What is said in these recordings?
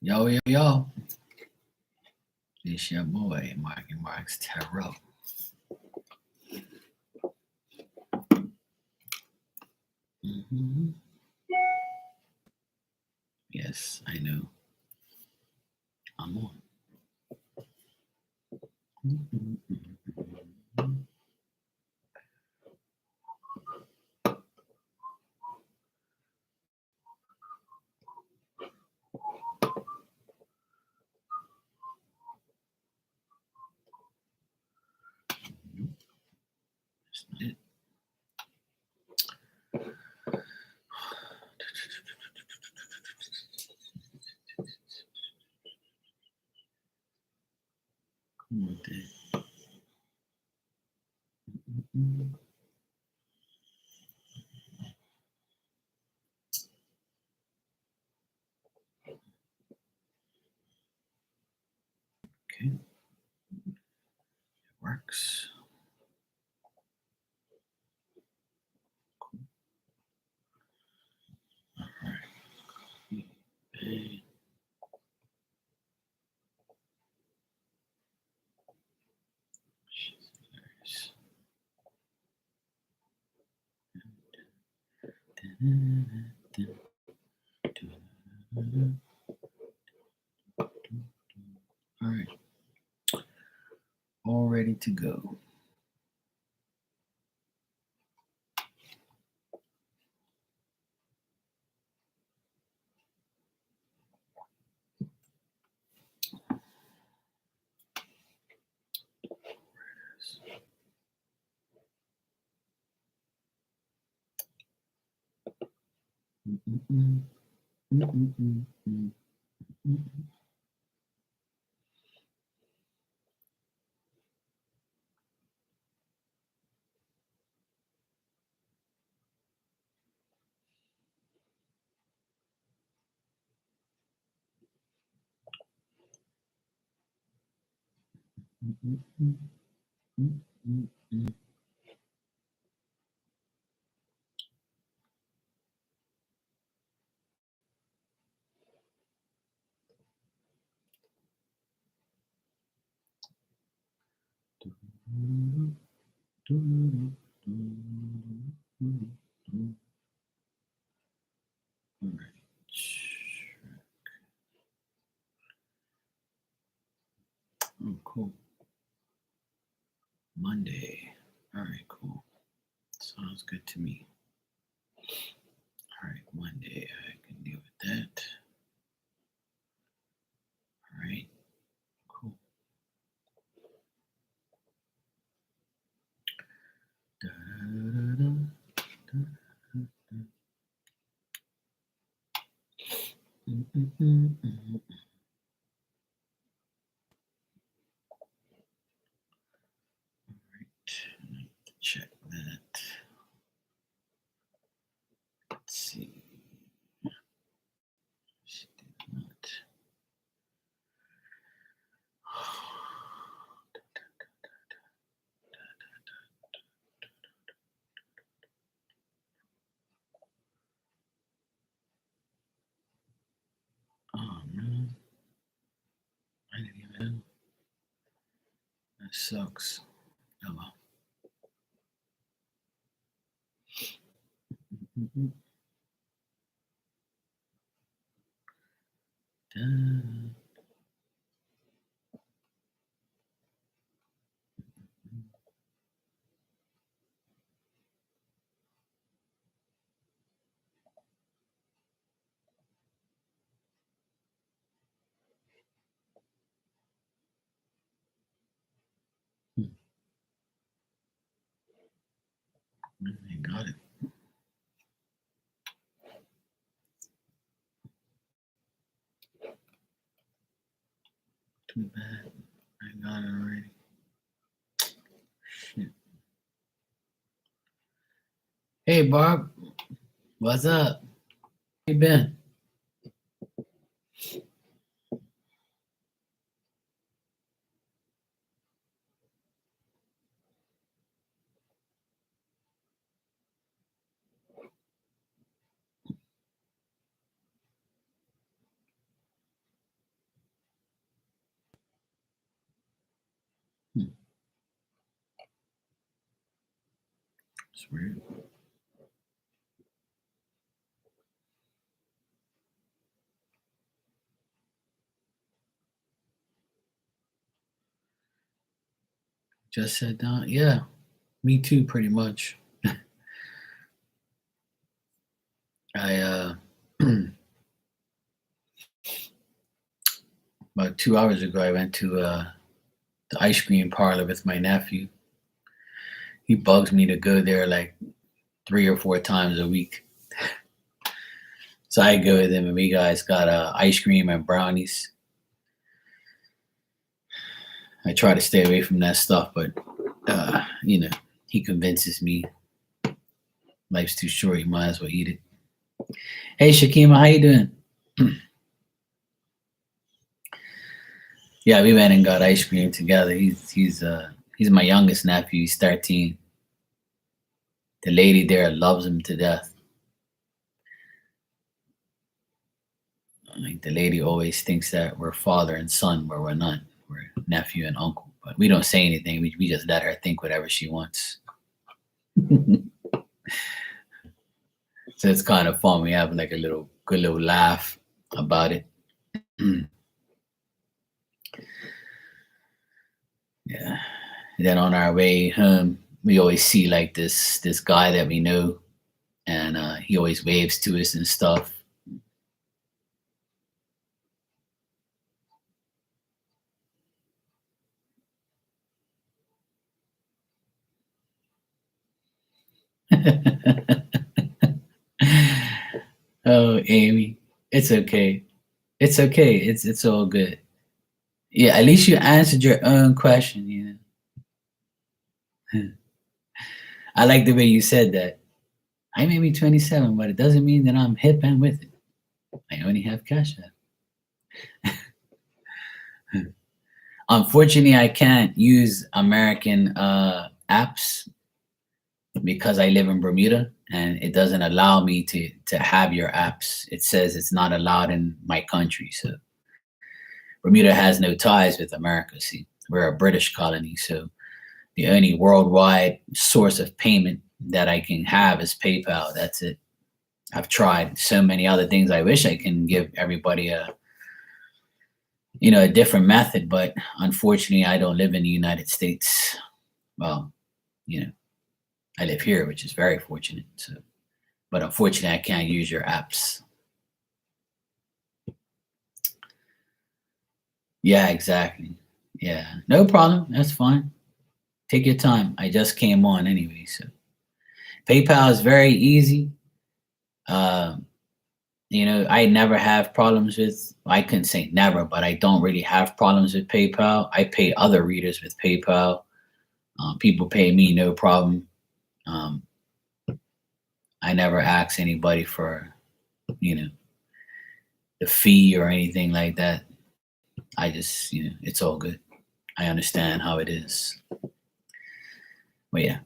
Yo, yo, yo. It's your boy, Mark and Mark's Tarot. Mm-hmm. Yes, I know. I'm on. Mm-hmm. That's not it. Come on, Dad. Mm-hmm. Okay, it works. Cool. All right. Hey. All right, all ready to go. Mm-mm-mm. Mm-mm-mm. Mm-mm. Mm-mm-mm. Mm-mm-mm. All right. Oh, cool. Monday. All right, cool. Sounds good to me. All right, Monday. I can deal with that. All right, cool. Da-da-da-da, da-da-da-da. Mm-mm-mm-mm. All right, I need to check that. Let's see. She did not. Oh man, I didn't even know. That sucks. Oh well. Mm-mm-mm. Da. Hmm, I got it. Too bad. I got it already. Shit. Hey, Barb. What's up? How you been? weird. Just sat down. Yeah, me too, pretty much. I about 2 hours ago, I went to the ice cream parlor with my nephew. He bugs me to go there like 3 or 4 times a week. So I go with him, and we guys got ice cream and brownies. I try to stay away from that stuff, but he convinces me life's too short. You might as well eat it. Hey, Shakima, how you doing? Yeah, we went and got ice cream together. He's my youngest nephew. He's 13. The lady there loves him to death. Like the lady always thinks that we're father and son, where we're not. We're nephew and uncle. But we don't say anything. We just let her think whatever she wants. So it's kind of fun. We have like a good little laugh about it. Yeah. And then on our way home, we always see like this guy that we know, and he always waves to us and stuff. Oh, Amy, it's okay. It's okay. It's all good. Yeah, at least you answered your own question. I like the way you said that. I may be 27, but it doesn't mean that I'm hip and with it. I only have Cash App. Unfortunately, I can't use American apps because I live in Bermuda, and it doesn't allow me to have your apps. It says it's not allowed in my country. So Bermuda has no ties with America. See, we're a British colony, so the only worldwide source of payment that I can have is PayPal. That's it. I've tried so many other things. I wish I can give everybody a different method, but unfortunately, I don't live in the United States. Well, I live here, which is very fortunate. So, but unfortunately, I can't use your apps. Yeah, exactly. Yeah, no problem. That's fine. Take your time. I just came on anyway, so PayPal is very easy. I never have problems with. I couldn't say never, but I don't really have problems with PayPal. I pay other readers with PayPal. People pay me no problem. I never ask anybody for, the fee or anything like that. I just, it's all good. I understand how it is. But yeah,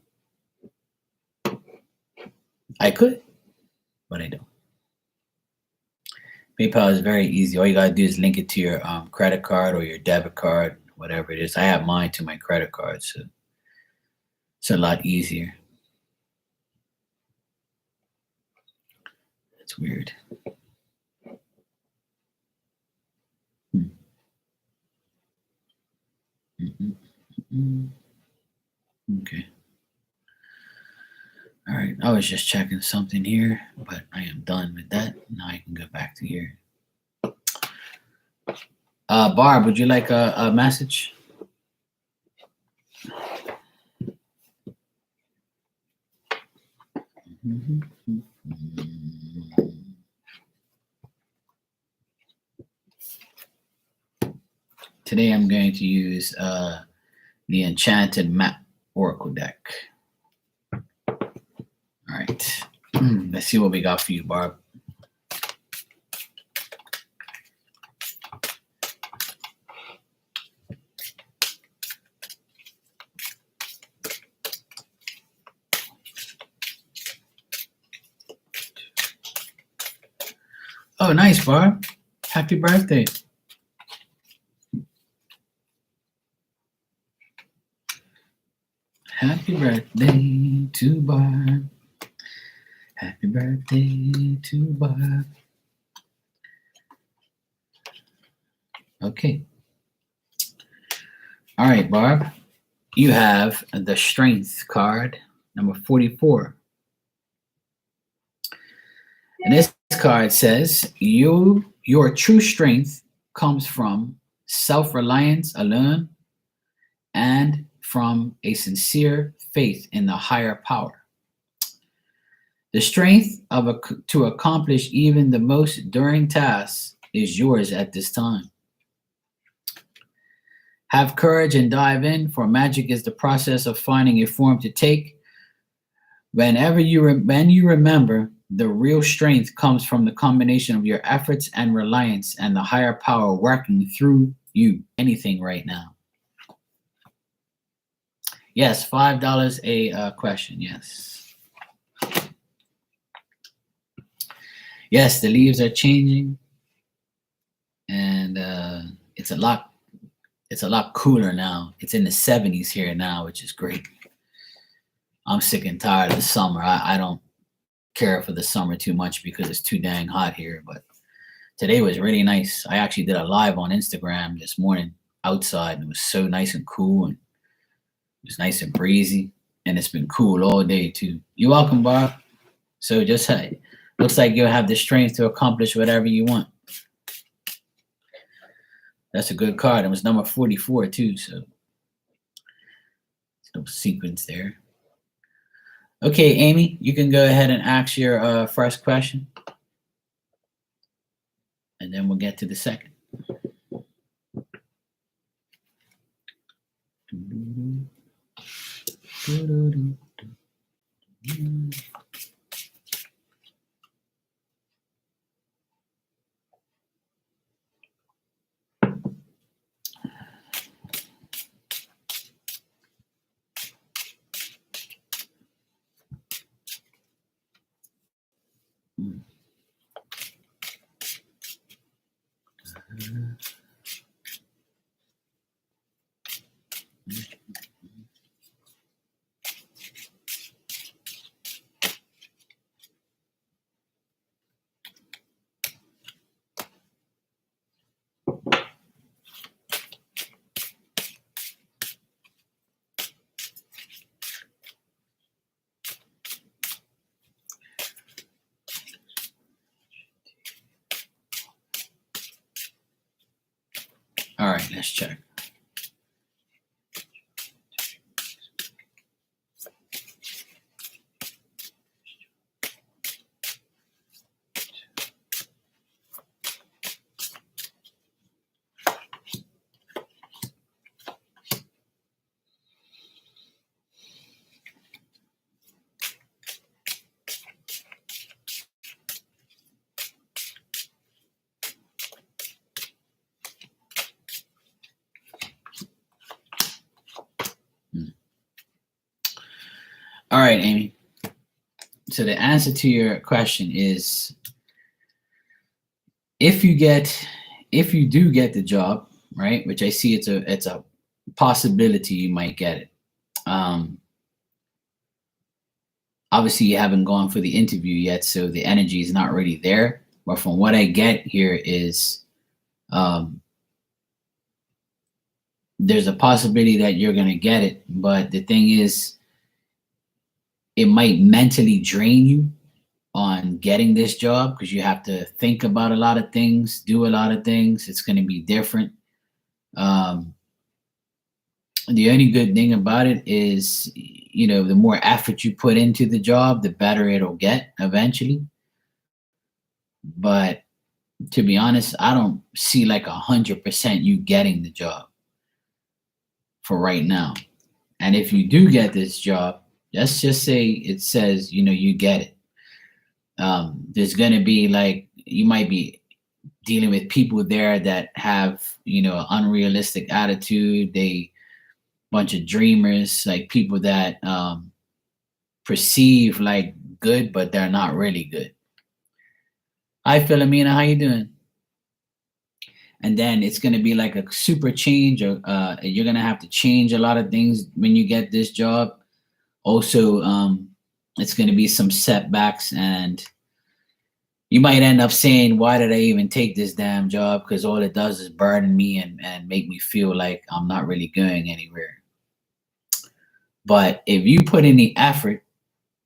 I could, but I don't. PayPal is very easy. All you gotta do is link it to your credit card or your debit card, whatever it is. I have mine to my credit card, so it's a lot easier. It's weird. Okay. All right. I was just checking something here, but I am done with that. Now I can go back to here. Barb, would you like a message? Today I'm going to use the Enchanted Map Oracle deck. All right. Let's see what we got for you, Barb. Oh, nice, Barb. Happy birthday. Happy birthday to Barb. Happy birthday to Barb. Okay. All right, Barb. You have the Strength card, number 44. And this card says, your true strength comes from self-reliance alone and from a sincere faith in the higher power. The strength to accomplish even the most daring tasks is yours at this time. Have courage and dive in, for magic is the process of finding a form to take. When you remember, the real strength comes from the combination of your efforts and reliance and the higher power working through you. Anything right now. Yes, $5 a question. Yes. Yes, the leaves are changing, and it's a lot cooler now. It's in the 70s here now, which is great. I'm sick and tired of the summer. I don't care for the summer too much because it's too dang hot here, but today was really nice. I actually did a live on Instagram this morning outside, and it was so nice and cool, and it was nice and breezy, and it's been cool all day too. You're welcome, Bob. So just looks like you'll have the strength to accomplish whatever you want. That's a good card. It was number 44 too, so no sequence there. Okay, Amy, you can go ahead and ask your first question, and then we'll get to the second. All right, let's check. All right, Amy. So the answer to your question is, if you do get the job, right, which I see it's a possibility you might get it. Obviously you haven't gone for the interview yet, so the energy is not really there. But from what I get here is, there's a possibility that you're gonna get it, but the thing is, it might mentally drain you on getting this job because you have to think about a lot of things, do a lot of things. It's going to be different. The only good thing about it is, the more effort you put into the job, the better it'll get eventually. But to be honest, I don't see like 100% you getting the job for right now. And if you do get this job, let's just say it says, you get it. There's going to be you might be dealing with people there that have, an unrealistic attitude. They bunch of dreamers, like people that perceive like good, but they're not really good. Hi, Philomena, how you doing? And then it's going to be like a super change, or you're going to have to change a lot of things when you get this job. Also, it's going to be some setbacks, and you might end up saying, why did I even take this damn job? Because all it does is burden me and make me feel like I'm not really going anywhere. But if you put in the effort,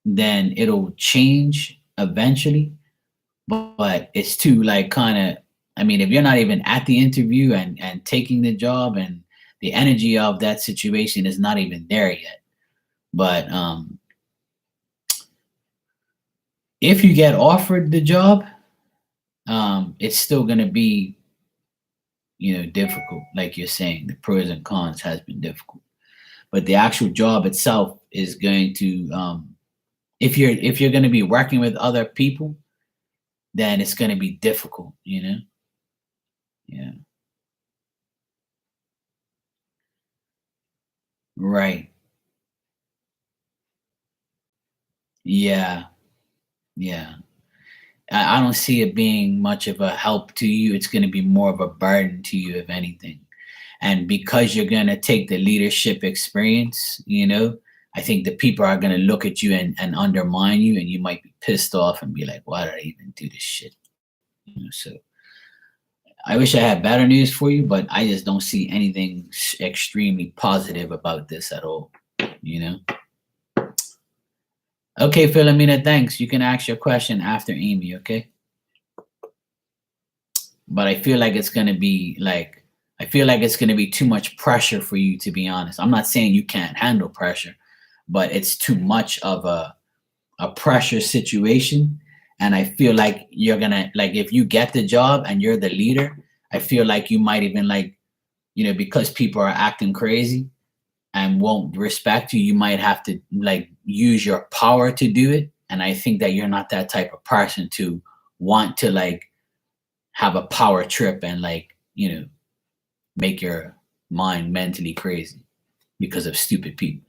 then it'll change eventually. But it's too like kind of, I mean, if you're not even at the interview and taking the job, and the energy of that situation is not even there yet. But if you get offered the job, it's still going to be, difficult. Like you're saying, the pros and cons has been difficult, but the actual job itself is going to, if you're going to be working with other people, then it's going to be difficult. Yeah. Right. Yeah. Yeah. I don't see it being much of a help to you. It's going to be more of a burden to you, if anything. And because you're going to take the leadership experience, I think the people are going to look at you and undermine you, and you might be pissed off and be like, why did I even do this shit? So I wish I had better news for you, but I just don't see anything extremely positive about this at all. You know? Okay, Philomena, thanks. You can ask your question after Amy, okay? But I feel like it's gonna be like I feel like it's gonna be too much pressure for you, to be honest. I'm not saying you can't handle pressure, but it's too much of a pressure situation. And I feel like you're gonna like if you get the job and you're the leader, I feel like you might even like, because people are acting crazy and won't respect you, you might have to like use your power to do it. And I think that you're not that type of person to want to like have a power trip and like, make your mind mentally crazy because of stupid people.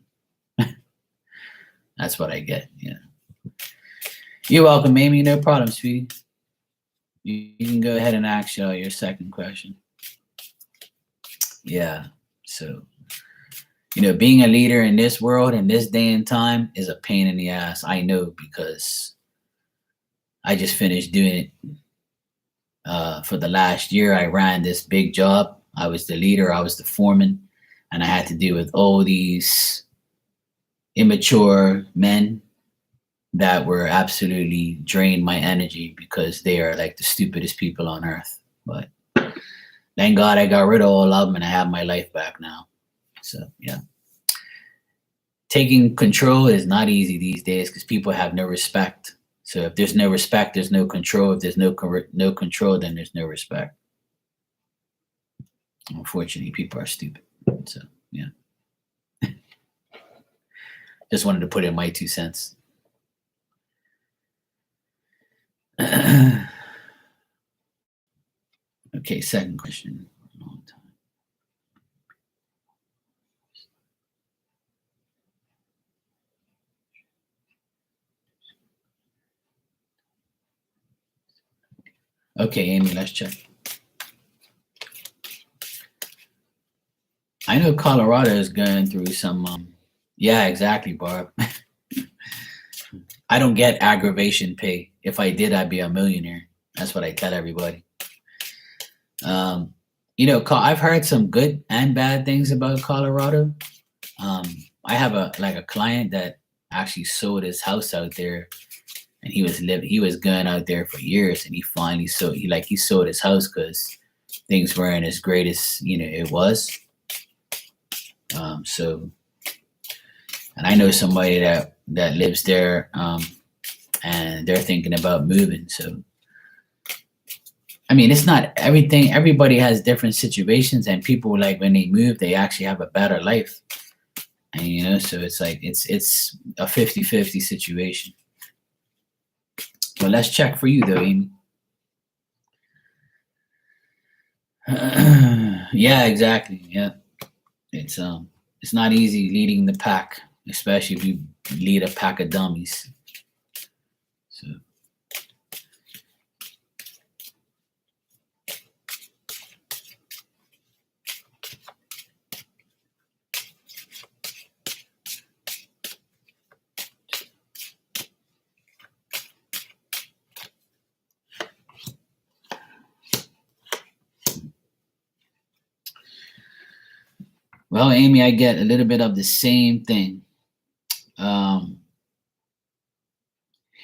That's what I get. Yeah. You're welcome, Amy. No problem, sweetie. You can go ahead and ask your second question. Yeah. So, being a leader in this world in this day and time is a pain in the ass. I know because I just finished doing it for the last year. I ran this big job. I was the leader. I was the foreman, and I had to deal with all these immature men that were absolutely drained my energy because they are like the stupidest people on earth. But thank God I got rid of all of them and I have my life back now. So yeah. Taking control is not easy these days because people have no respect. So if there's no respect, there's no control. If there's no control, then there's no respect. Unfortunately, people are stupid. So yeah. Just wanted to put in my 2 cents. Okay, second question. Okay, Amy, let's check. I know Colorado is going through some. Yeah, exactly, Barb. I don't get aggravation pay. If I did, I'd be a millionaire. That's what I tell everybody. I've heard some good and bad things about Colorado. I have a client that actually sold his house out there, and he was going out there for years, and he finally he sold his house because things weren't as great as it was. So, and I know somebody that lives there, and they're thinking about moving. So, I mean, it's not everything. Everybody has different situations, and people like when they move, they actually have a better life. And so it's like it's a 50-50 situation. Well, let's check for you though, Amy. Yeah, exactly. Yeah, it's not easy leading the pack, especially if you lead a pack of dummies. So. Well, Amy, I get a little bit of the same thing. Um,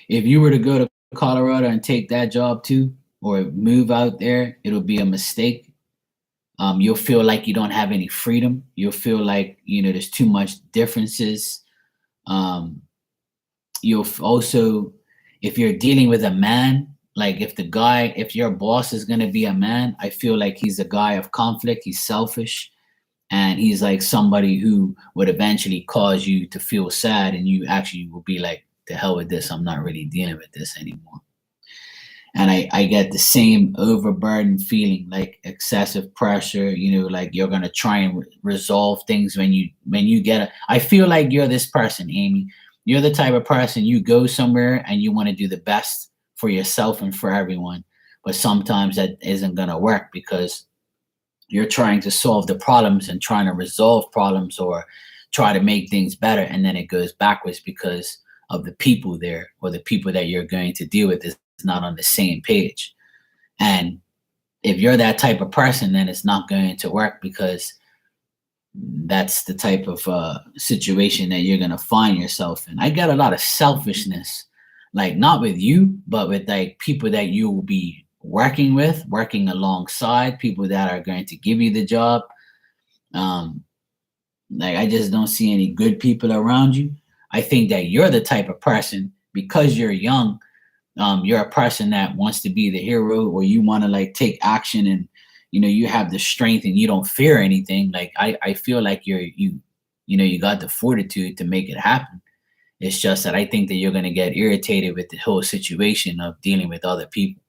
if you were to go to Colorado and take that job too, or move out there, it'll be a mistake. You'll feel like you don't have any freedom. You'll feel like, there's too much differences. Um, also, if you're dealing with a man, like if your boss is going to be a man, I feel like he's a guy of conflict. He's selfish, and he's like somebody who would eventually cause you to feel sad, and you actually will be like, the hell with this, I'm not really dealing with this anymore. And I get the same overburdened feeling, like excessive pressure, like you're gonna try and resolve things when you get I feel like you're this person, Amy. You're the type of person, you go somewhere and you want to do the best for yourself and for everyone, but sometimes that isn't gonna work because you're trying to solve the problems and trying to resolve problems or try to make things better, and then it goes backwards because of the people there, or the people that you're going to deal with is not on the same page. And if you're that type of person, then it's not going to work, because that's the type of situation that you're going to find yourself in. I get a lot of selfishness, like not with you, but with like people that you will be working alongside, people that are going to give you the job. Like, I just don't see any good people around you. I think that you're the type of person, because you're young, you're a person that wants to be the hero, or you want to like take action, and you have the strength and you don't fear anything. Like, I feel like you got the fortitude to make it happen. It's just that I think that you're going to get irritated with the whole situation of dealing with other people.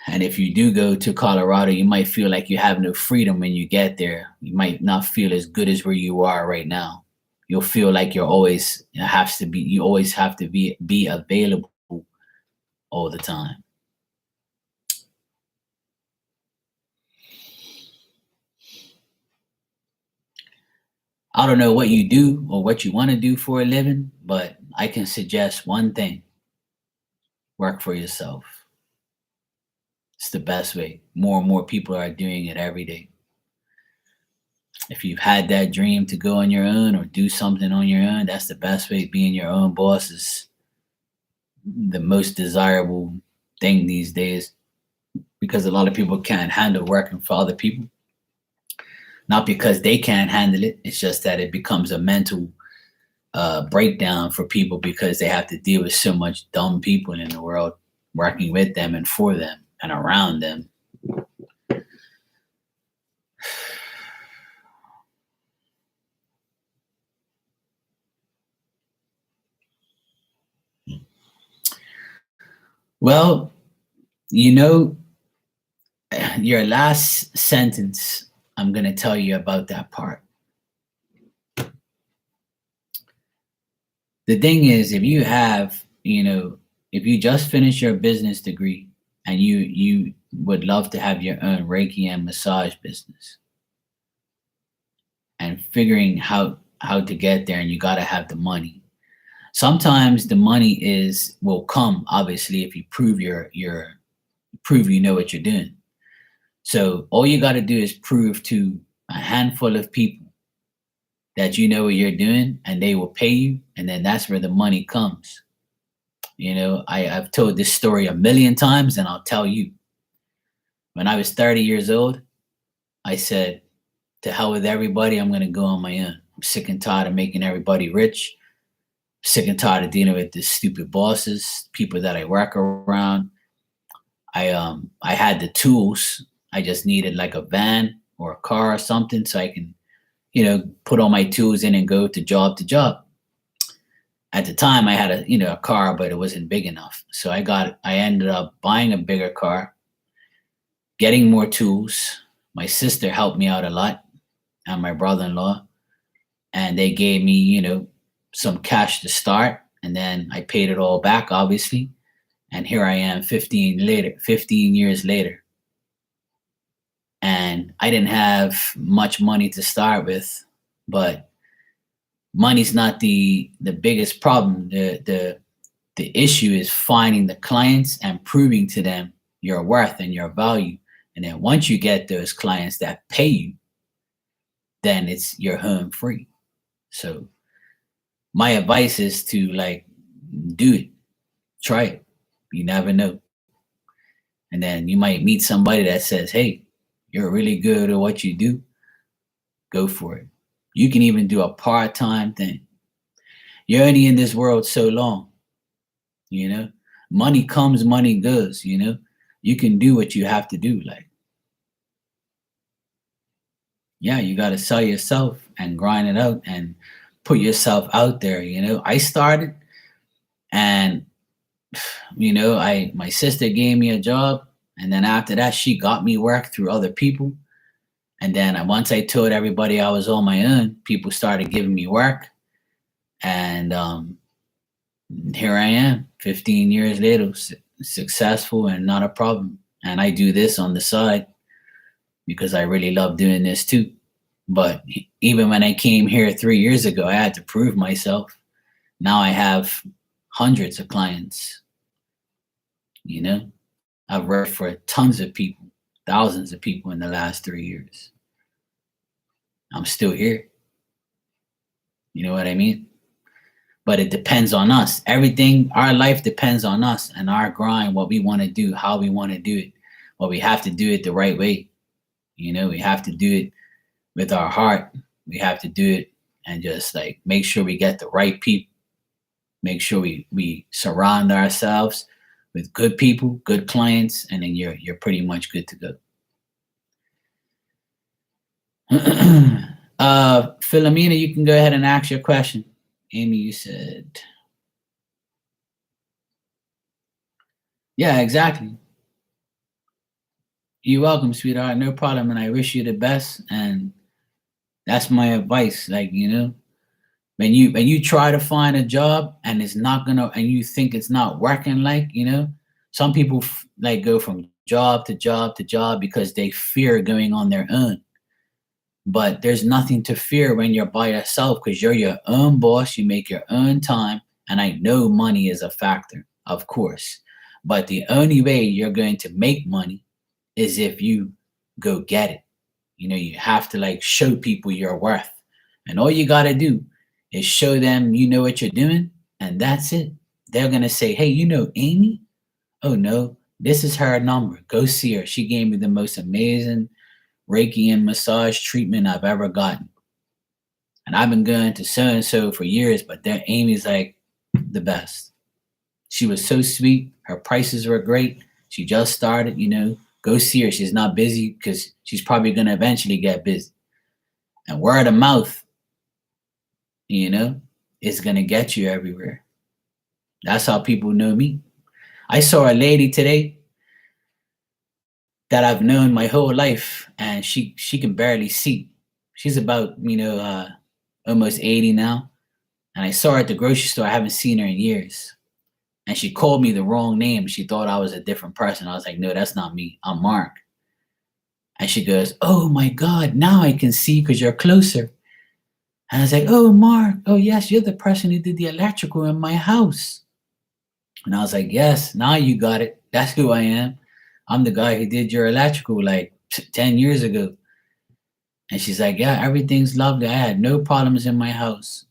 And if you do go to Colorado, you might feel like you have no freedom when you get there. You might not feel as good as where you are right now. You'll feel like you always have to be available all the time. I don't know what you do or what you want to do for a living, but I can suggest one thing: work for yourself. It's the best way. More and more people are doing it every day. If you've had that dream to go on your own or do something on your own, that's the best way. Being your own boss is the most desirable thing these days, because a lot of people can't handle working for other people. Not because they can't handle it, it's just that it becomes a mental breakdown for people, because they have to deal with so much dumb people in the world working with them and for them and around them. Well, you know, your last sentence, I'm going to tell you about that part. The thing is, if you just finished your business degree and you would love to have your own Reiki and massage business, and figuring how to get there, and you got to have the money. Sometimes the money will come, obviously, if you prove you know what you're doing. So all you got to do is prove to a handful of people that you know what you're doing, and they will pay you, and then that's where the money comes. I've told this story a million times, and I'll tell you. When I was 30 years old, I said, to hell with everybody, I'm going to go on my own. I'm sick and tired of making everybody rich. Sick and tired of dealing with these stupid bosses, people that I work around. I had the tools. I just needed like a van or a car or something, so I can, put all my tools in and go to job to job. At the time, I had a car, but it wasn't big enough. So I ended up buying a bigger car, getting more tools. My sister helped me out a lot, and my brother-in-law, and they gave me, some cash to start, and then I paid it all back, obviously. And here I am 15 years later. And I didn't have much money to start with, but money's not the biggest problem. The issue is finding the clients and proving to them your worth and your value, And then once you get those clients that pay you, then you're home free. So my advice is to like do it, try it. You never know. And then you might meet somebody that says, "Hey, you're really good at what you do. Go for it." You can even do a part-time thing. You're only in this world so long, you know. Money comes, money goes, you know. You can do what you have to do. Like, yeah, you got to sell yourself and grind it out and put yourself out there. You know, I started, and my sister gave me a job, and then after that, she got me work through other people. And then once I told everybody I was on my own, people started giving me work, and here I am, 15 years later, successful and not a problem. And I do this on the side because I really love doing this too. But even when I came here 3 years ago, I had to prove myself. Now I have hundreds of clients. You know, I've worked for tons of people, thousands of people in the last 3 years. I'm still here. You know what I mean? But it depends on us. Everything, our life depends on us and our grind, what we want to do, how we want to do it. But we have to do it the right way. You know, we have to do it with our heart. We have to do it and just like make sure we get the right people. Make sure we surround ourselves with good people, good clients, and then you're pretty much good to go. Philomena, you can go ahead and ask your question. Amy, you said, yeah, exactly. You're welcome, sweetheart. No problem. And I wish you the best. And that's my advice. Like, when you try to find a job and it's not gonna, and you think it's not working, like, some people like go from job to job to job because they fear going on their own. But there's nothing to fear when you're by yourself because you're your own boss. You make your own time. And I know money is a factor, of course. But the only way you're going to make money is if you go get it. You have to like show people your worth. And all you got to do is show them you know what you're doing. And that's it. They're going to say, "Hey, Amy? Oh, no, this is her number. Go see her. She gave me the most amazing Reiki and massage treatment I've ever gotten. And I've been going to so and so for years, but then Amy's like the best. She was so sweet. Her prices were great. She just started, go see her. She's not busy because she's probably going to eventually get busy. And word of mouth, is going to get you everywhere. That's how people know me. I saw a lady today that I've known my whole life, and she can barely see. She's about almost 80 now, and I saw her at the grocery store. I haven't seen her in years, and she called me the wrong name. She thought I was a different person. I was like, "No, that's not me. I'm Mark." And she goes, "Oh my God, now I can see because you're closer." And I was like, "Oh, Mark. Oh yes, you're the person who did the electrical in my house." And I was like, "Yes, now you got it. That's who I am. I'm the guy who did your electrical like 10 years ago." And she's like, "Yeah, everything's lovely. I had no problems in my house."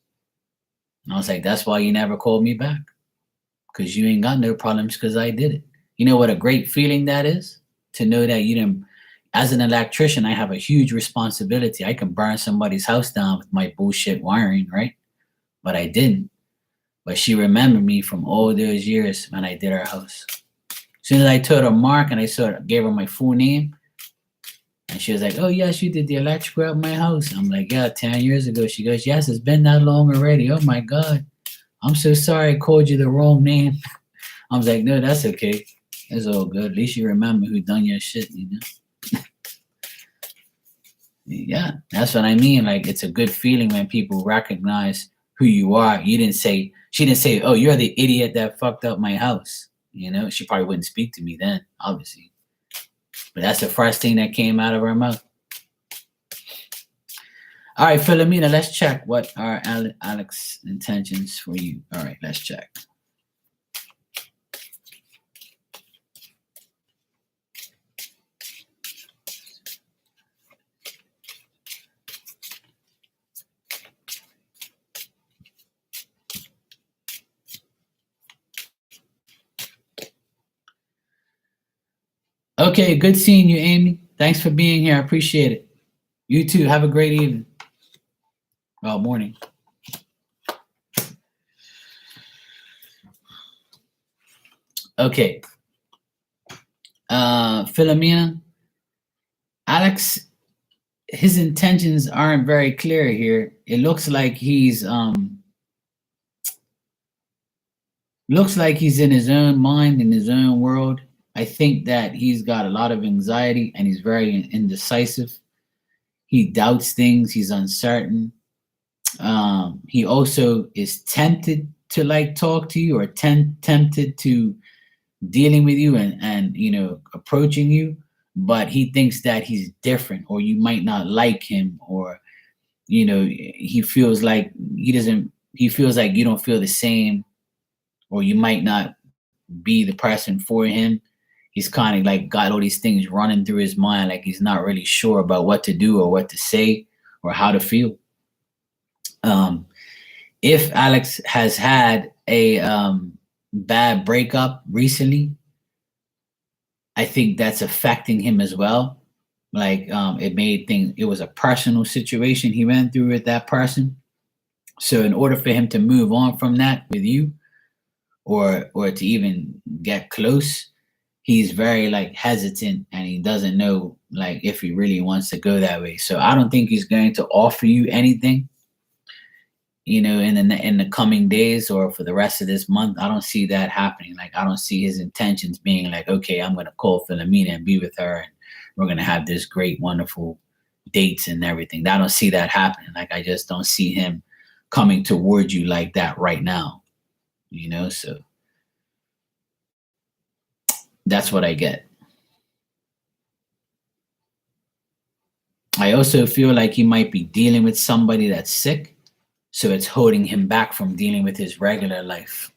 And I was like, "That's why you never called me back. Because you ain't got no problems because I did it." You know what a great feeling that is? To know that you didn't, as an electrician, I have a huge responsibility. I can burn somebody's house down with my bullshit wiring, right? But I didn't. But she remembered me from all those years when I did her house. As soon as I told her Mark and gave her my full name, and she was like, "Oh, yes, you did the electrical at my house." I'm like, "Yeah, 10 years ago." She goes, "Yes, it's been that long already. Oh my God. I'm so sorry I called you the wrong name." I was like, "No, that's okay. It's all good. At least you remember who done your shit, Yeah, that's what I mean. Like, it's a good feeling when people recognize who you are. She didn't say, "Oh, you're the idiot that fucked up my house." She probably wouldn't speak to me then, obviously. But that's the first thing that came out of her mouth. All right, Philomena, let's check what are Alex's intentions for you. All right, let's check. Okay, good seeing you, Amy. Thanks for being here. I appreciate it. You too. Have a great evening. Well, morning. Okay. Philomena, Alex, his intentions aren't very clear here. It looks like he's in his own mind, in his own world. I think that he's got a lot of anxiety and he's very indecisive. He doubts things, he's uncertain. He also is tempted to like talk to you or tempted to dealing with you and approaching you, but he thinks that he's different or you might not like him, or he feels like he feels like you don't feel the same, or you might not be the person for him. He's kind of like got all these things running through his mind, like he's not really sure about what to do or what to say or how to feel. If Alex has had a bad breakup recently, I think that's affecting him as well. Like it was a personal situation he went through with that person. So in order for him to move on from that with you, or to even get close, he's very like hesitant and he doesn't know like if he really wants to go that way. So I don't think he's going to offer you anything, in the coming days or for the rest of this month. I don't see that happening. Like I don't see his intentions being like, okay, I'm gonna call Philomena and be with her and we're gonna have this great, wonderful dates and everything. I don't see that happening. Like I just don't see him coming towards you like that right now. So that's what I get. I also feel like he might be dealing with somebody that's sick, so it's holding him back from dealing with his regular life.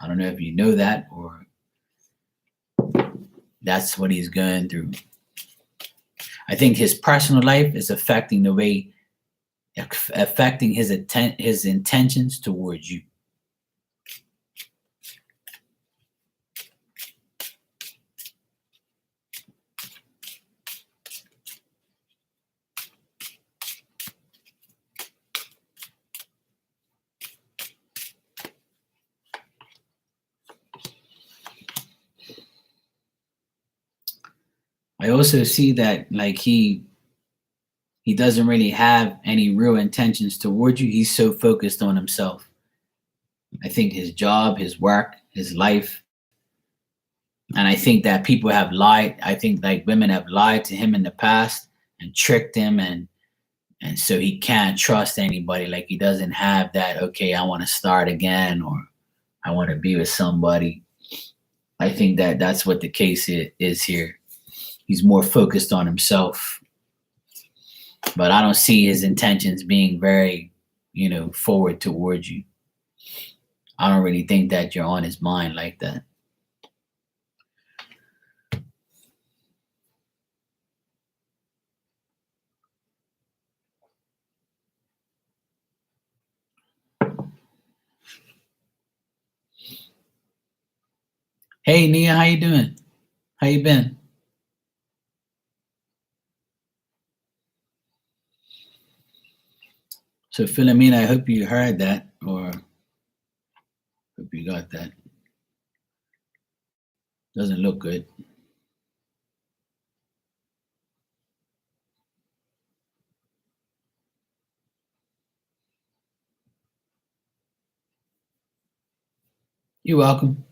I don't know if you know that or that's what he's going through. I think his personal life is affecting his intentions towards you. I also see that like he doesn't really have any real intentions towards you. He's so focused on himself. I think his job, his work, his life. And I think that people have lied. I think like women have lied to him in the past and tricked him, and so he can't trust anybody. Like he doesn't have that, okay, I want to start again or I want to be with somebody. I think that that's what the case is here. He's more focused on himself. But I don't see his intentions being very, forward towards you. I don't really think that you're on his mind like that. Hey Nia, how you doing? How you been? So Philomena, I hope you heard that, or hope you got that. Doesn't look good. You're welcome.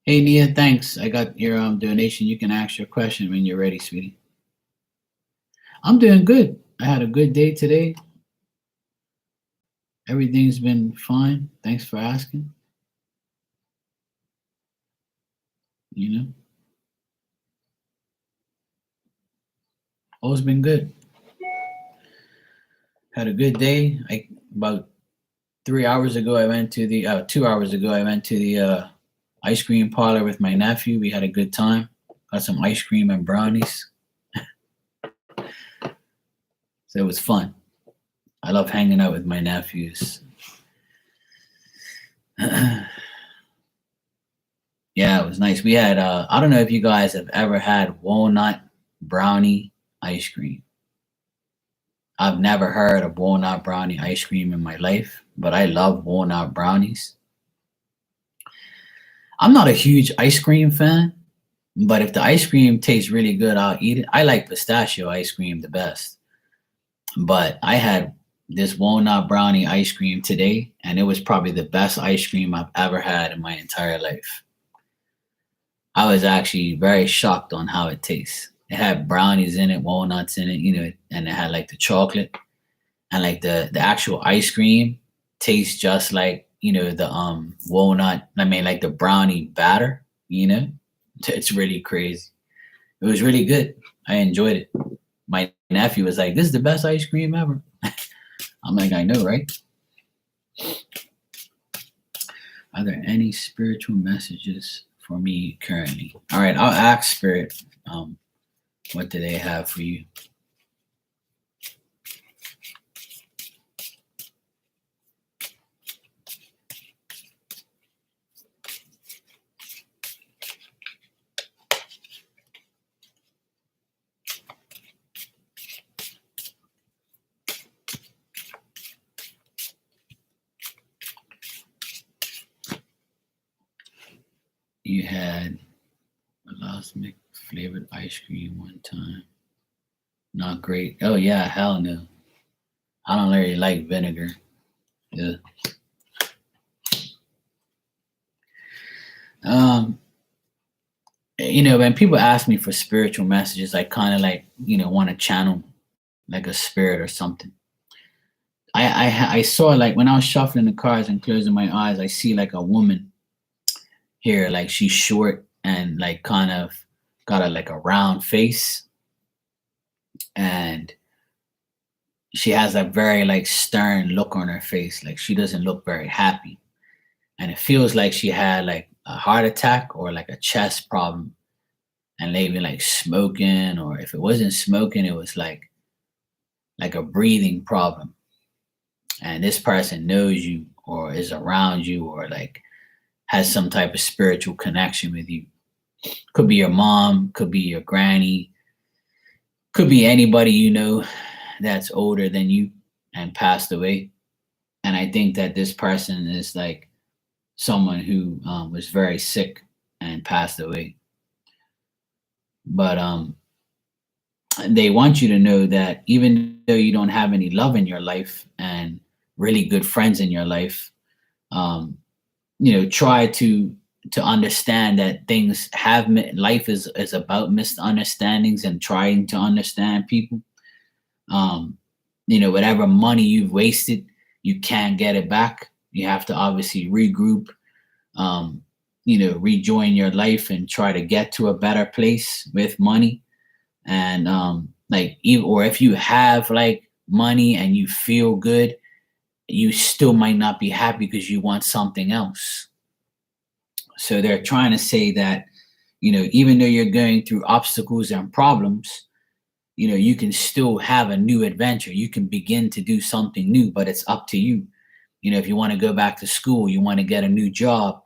Hey Nia, thanks. I got your donation. You can ask your question when you're ready, sweetie. I'm doing good. I had a good day today. Everything's been fine. Thanks for asking. All's been good. Had a good day. About 3 hours ago, I went to the 2 hours ago, I went to the ice cream parlor with my nephew. We had a good time. Got some ice cream and brownies. So it was fun. I love hanging out with my nephews. Yeah, it was nice. We had I don't know if you guys have ever had walnut brownie ice cream. I've never heard of walnut brownie ice cream in my life, but I love walnut brownies. I'm not a huge ice cream fan, but if the ice cream tastes really good, I'll eat it. I like pistachio ice cream the best, but I had this walnut brownie ice cream today, and it was probably the best ice cream I've ever had in my entire life. I was actually very shocked on how it tastes. It had brownies in it, walnuts in it, and it had like the chocolate and like the actual ice cream tastes just like the walnut. I mean, like the brownie batter. It's really crazy. It was really good. I enjoyed it. My nephew was like, "This is the best ice cream ever." I'm like, "I know, right?" Are there any spiritual messages for me currently? All right, I'll ask Spirit. What do they have for you? You had Alasmic flavored ice cream one time. Not great. Oh yeah, hell no. I don't really like vinegar. Yeah. Um, when people ask me for spiritual messages, I kind of like, want to channel like a spirit or something. I saw like when I was shuffling the cards and closing my eyes, I see like a woman here, like she's short and like kind of got a like a round face, and she has a very like stern look on her face, like she doesn't look very happy, and it feels like she had like a heart attack or like a chest problem, and maybe like smoking, or if it wasn't smoking, it was like a breathing problem. And this person knows you or is around you or like has some type of spiritual connection with you. Could be your mom, could be your granny, could be anybody that's older than you and passed away. And I think that this person is like someone who was very sick and passed away. But they want you to know that even though you don't have any love in your life and really good friends in your life, um, try to understand that things have life is about misunderstandings and trying to understand people. um Whatever money you've wasted, you can't get it back. You have to obviously regroup, um rejoin your life and try to get to a better place with money. And like, even, or if you have like money and you feel good, you still might not be happy because you want something else. So they're trying to say that, even though you're going through obstacles and problems, you can still have a new adventure. You can begin to do something new, but it's up to you. If you want to go back to school, you want to get a new job,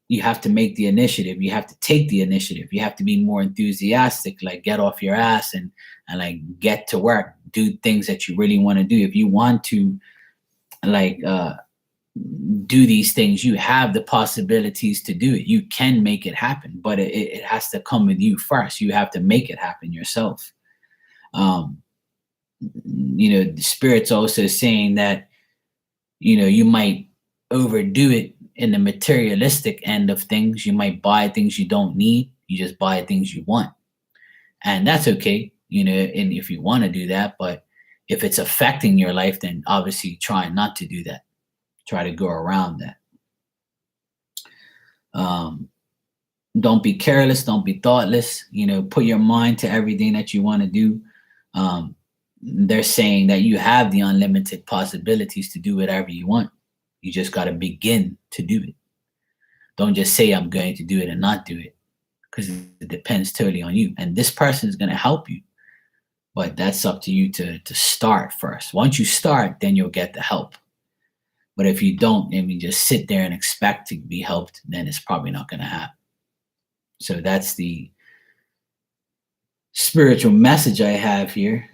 you have to make the initiative. You have to take the initiative. You have to be more enthusiastic, like get off your ass and like get to work, do things that you really want to do. If you want to like do these things, you have the possibilities to do it. You can make it happen, but it has to come with you first. You have to make it happen yourself. um the spirit's also saying that you might overdo it in the materialistic end of things. You might buy things you don't need. You just buy things you want, and that's okay. And if you want to do that, but if it's affecting your life, then obviously try not to do that. Try to go around that. um don't be careless, don't be thoughtless. Put your mind to everything that you want to do. um they're saying that you have the unlimited possibilities to do whatever you want. You just got to begin to do it. Don't just say I'm going to do it and not do it, because it depends totally on you. And this person is going to help you. But that's up to you to start first. Once you start, then you'll get the help. But if you don't, and you just sit there and expect to be helped, then it's probably not going to happen. So that's the spiritual message I have here.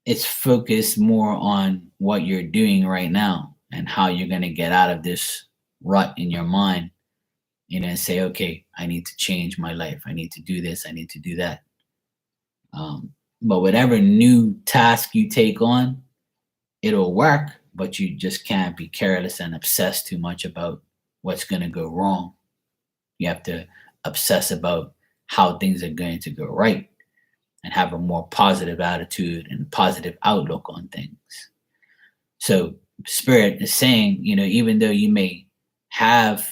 It's focused more on what you're doing right now and how you're going to get out of this rut in your mind, and say, okay, I need to change my life. I need to do this. I need to do that. But whatever new task you take on, it'll work, but you just can't be careless and obsess too much about what's going to go wrong. You have to obsess about how things are going to go right and have a more positive attitude and positive outlook on things. So Spirit is saying, even though you may have,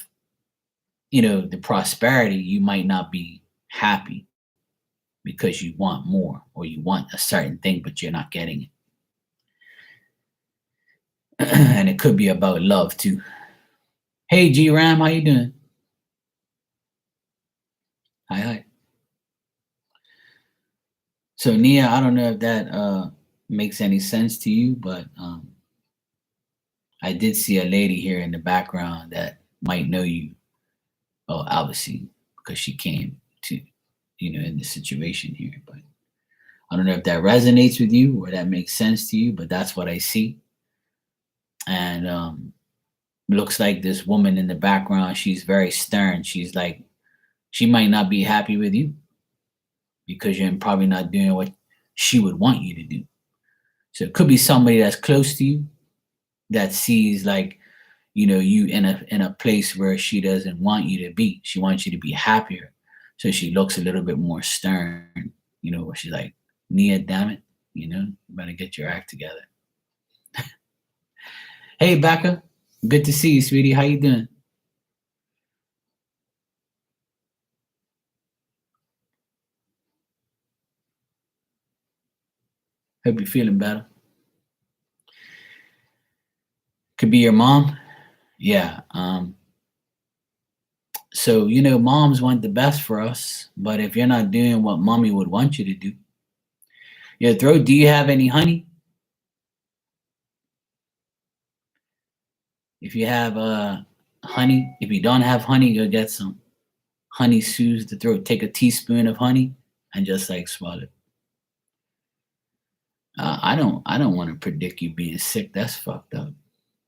the prosperity, you might not be happy because you want more or you want a certain thing, but you're not getting it. And it could be about love too. Hey, G Ram, how you doing? Hi. So Nia, I don't know if that makes any sense to you, but I did see a lady here in the background that might know you. Well, obviously, because she came to, in the situation here. But I don't know if that resonates with you or that makes sense to you, but that's what I see. And looks like this woman in the background, she's very stern. She's like, she might not be happy with you because you're probably not doing what she would want you to do. So it could be somebody that's close to you that sees like, you in a place where she doesn't want you to be. She wants you to be happier. So she looks a little bit more stern, where she's like, Nia, damn it, you better get your act together. Hey, Becca, good to see you, sweetie. How you doing? Hope you're feeling better. Could be your mom. Yeah. So, moms want the best for us, but if you're not doing what mommy would want you to do, your throat, do you have any honey? If you have honey, if you don't have honey, go get some. Honey soothes the throat. Take a teaspoon of honey and just like swallow it. I don't want to predict you being sick. That's fucked up.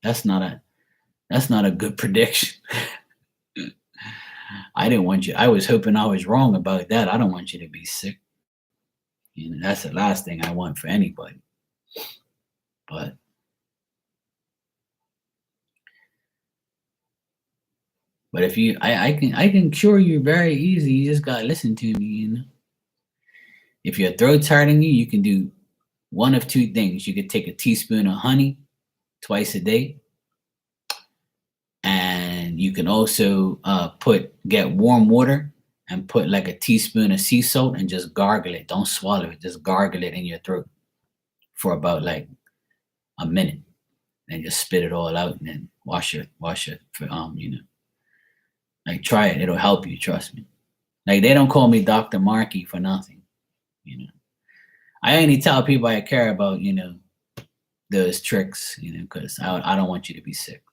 That's not a good prediction. I didn't want you. I was hoping I was wrong about that. I don't want you to be sick. That's the last thing I want for anybody. But if you, I can cure you very easy. You just gotta listen to me. If your throat's hurting you, you can do one of two things. You could take a teaspoon of honey twice a day, and you can also get warm water and put like a teaspoon of sea salt and just gargle it. Don't swallow it. Just gargle it in your throat for about like a minute, and just spit it all out, and then wash it. Like try it. It'll help you. Trust me. Like they don't call me Dr. Markey for nothing. I only tell people I care about, those tricks, because I don't want you to be sick.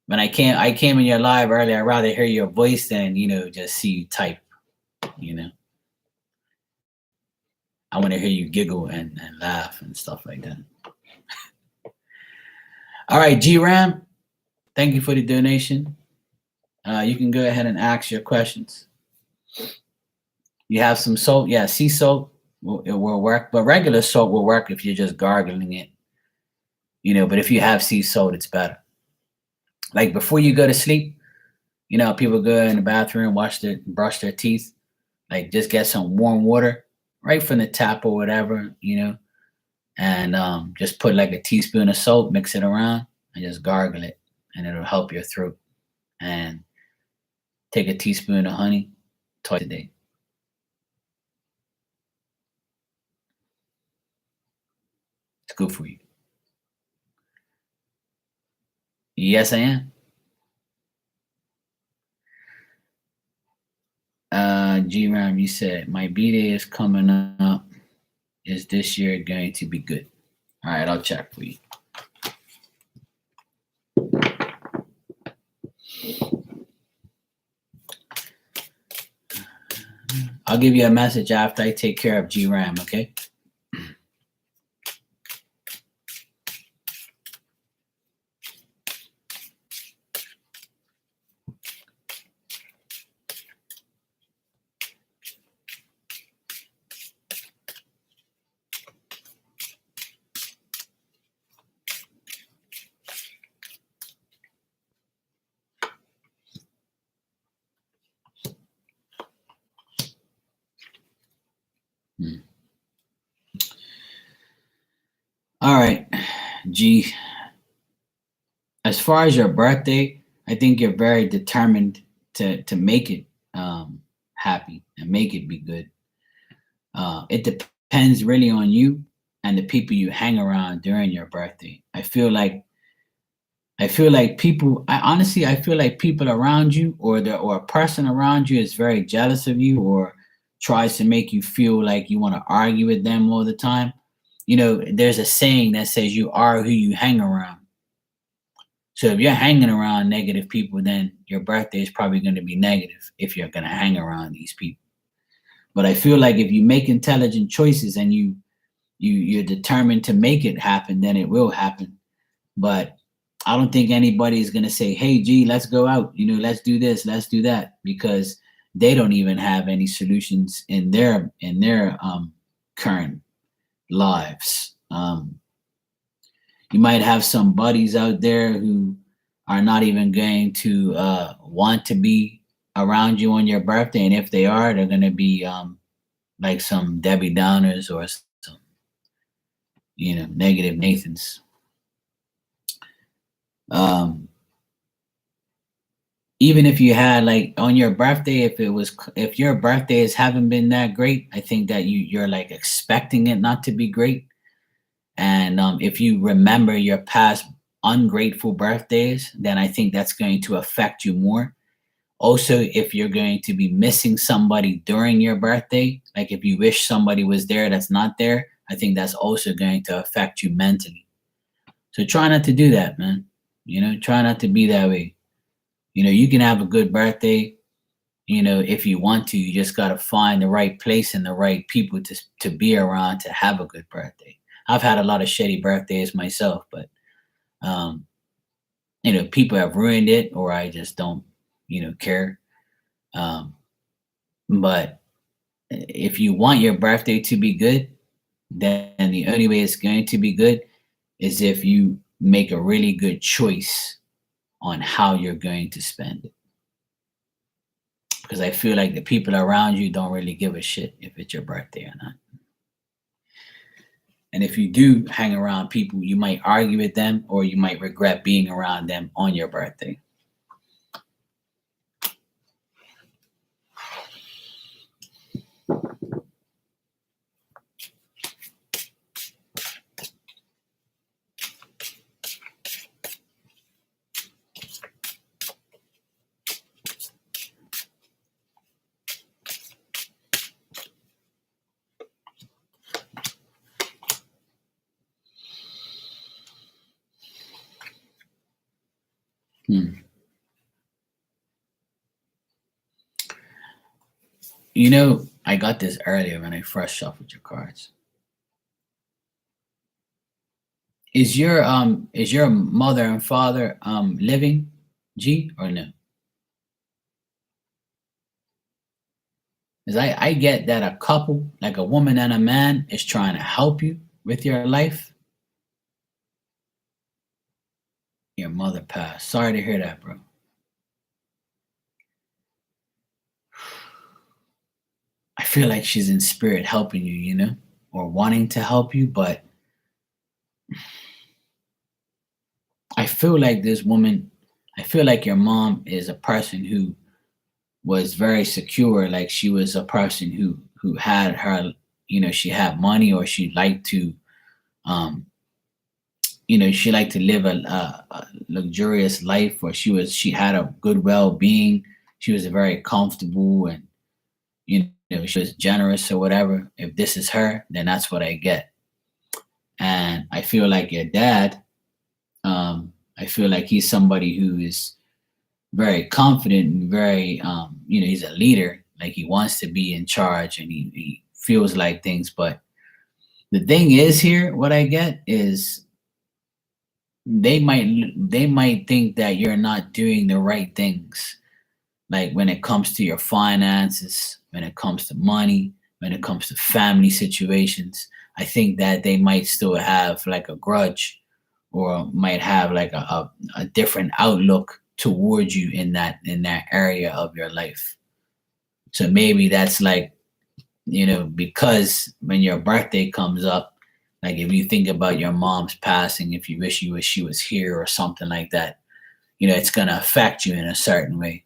When I came in your live earlier, I'd rather hear your voice than, just see you type, I want to hear you giggle and laugh and stuff like that. All right, G-Ram, thank you for the donation. You can go ahead and ask your questions. You have some salt? Yeah, sea salt. It will work, but regular salt will work if you're just gargling it, but if you have sea salt, it's better. Like before you go to sleep, people go in the bathroom, brush their teeth, like just get some warm water right from the tap or whatever, and just put like a teaspoon of salt, mix it around, and just gargle it, and it'll help your throat. And take a teaspoon of honey twice a day. It's good for you. Yes, I am. G-Ram, you said my B-Day is coming up. is this year going to be good? All right, I'll check for you. I'll give you a message after I take care of G-Ram, okay? All right, G. As far as your birthday, I think you're very determined to make it happy and make it be good. It depends really on you and the people you hang around during your birthday. I feel like people. I honestly, I feel like people around you, or a person around you, is very jealous of you, or tries to make you feel like you want to argue with them all the time. You know, there's a saying that says you are who you hang around. So if you're hanging around negative people, then your birthday is probably going to be negative if you're going to hang around these people. But I feel like if you make intelligent choices and you're determined to make it happen, then it will happen. But I don't think anybody is gonna say, "Hey, G, let's go out. You know, let's do this, let's do that," because they don't even have any solutions in their current lives. You might have some buddies out there who are not even going to want to be around you on your birthday, and if they are, they're gonna be like some Debbie Downers or some negative Nathans. Um, Even if you had like on your birthday, if your birthdays haven't been that great, I think that you're like expecting it not to be great. And if you remember your past ungrateful birthdays, then I think that's going to affect you more. Also, if you're going to be missing somebody during your birthday, like if you wish somebody was there that's not there, I think that's also going to affect you mentally. So try not to do that, man. Try not to be that way. You can have a good birthday, if you want to. You just got to find the right place and the right people to be around to have a good birthday. I've had a lot of shitty birthdays myself, but um, people have ruined it, or I just don't, care. Um, but if you want your birthday to be good, then the only way it's going to be good is if you make a really good choice on how you're going to spend it. Because I feel like the people around you don't really give a shit if it's your birthday or not. And if you do hang around people, you might argue with them or you might regret being around them on your birthday. Hmm. I got this earlier when I first shuffled your cards. Is your mother and father living, G, or no? Because I get that a couple, like a woman and a man, is trying to help you with your life. Your mother passed. Sorry to hear that, bro. I feel like she's in spirit helping you, or wanting to help you, but I feel like this woman, I feel like your mom is a person who was very secure. Like she was a person who had her, she had money, or she liked to, um, she liked to live a luxurious life, or she had a good well being. She was very comfortable, and if she was generous or whatever, if this is her, then that's what I get. And I feel like your dad, I feel like he's somebody who is very confident and very, he's a leader. Like he wants to be in charge and he feels like things. But the thing is here, what I get is they might think that you're not doing the right things. Like when it comes to your finances, when it comes to money, when it comes to family situations, I think that they might still have like a grudge or might have like a different outlook towards you in that area of your life. So maybe that's like, because when your birthday comes up, like if you think about your mom's passing, if you wish she was here or something like that, it's gonna affect you in a certain way.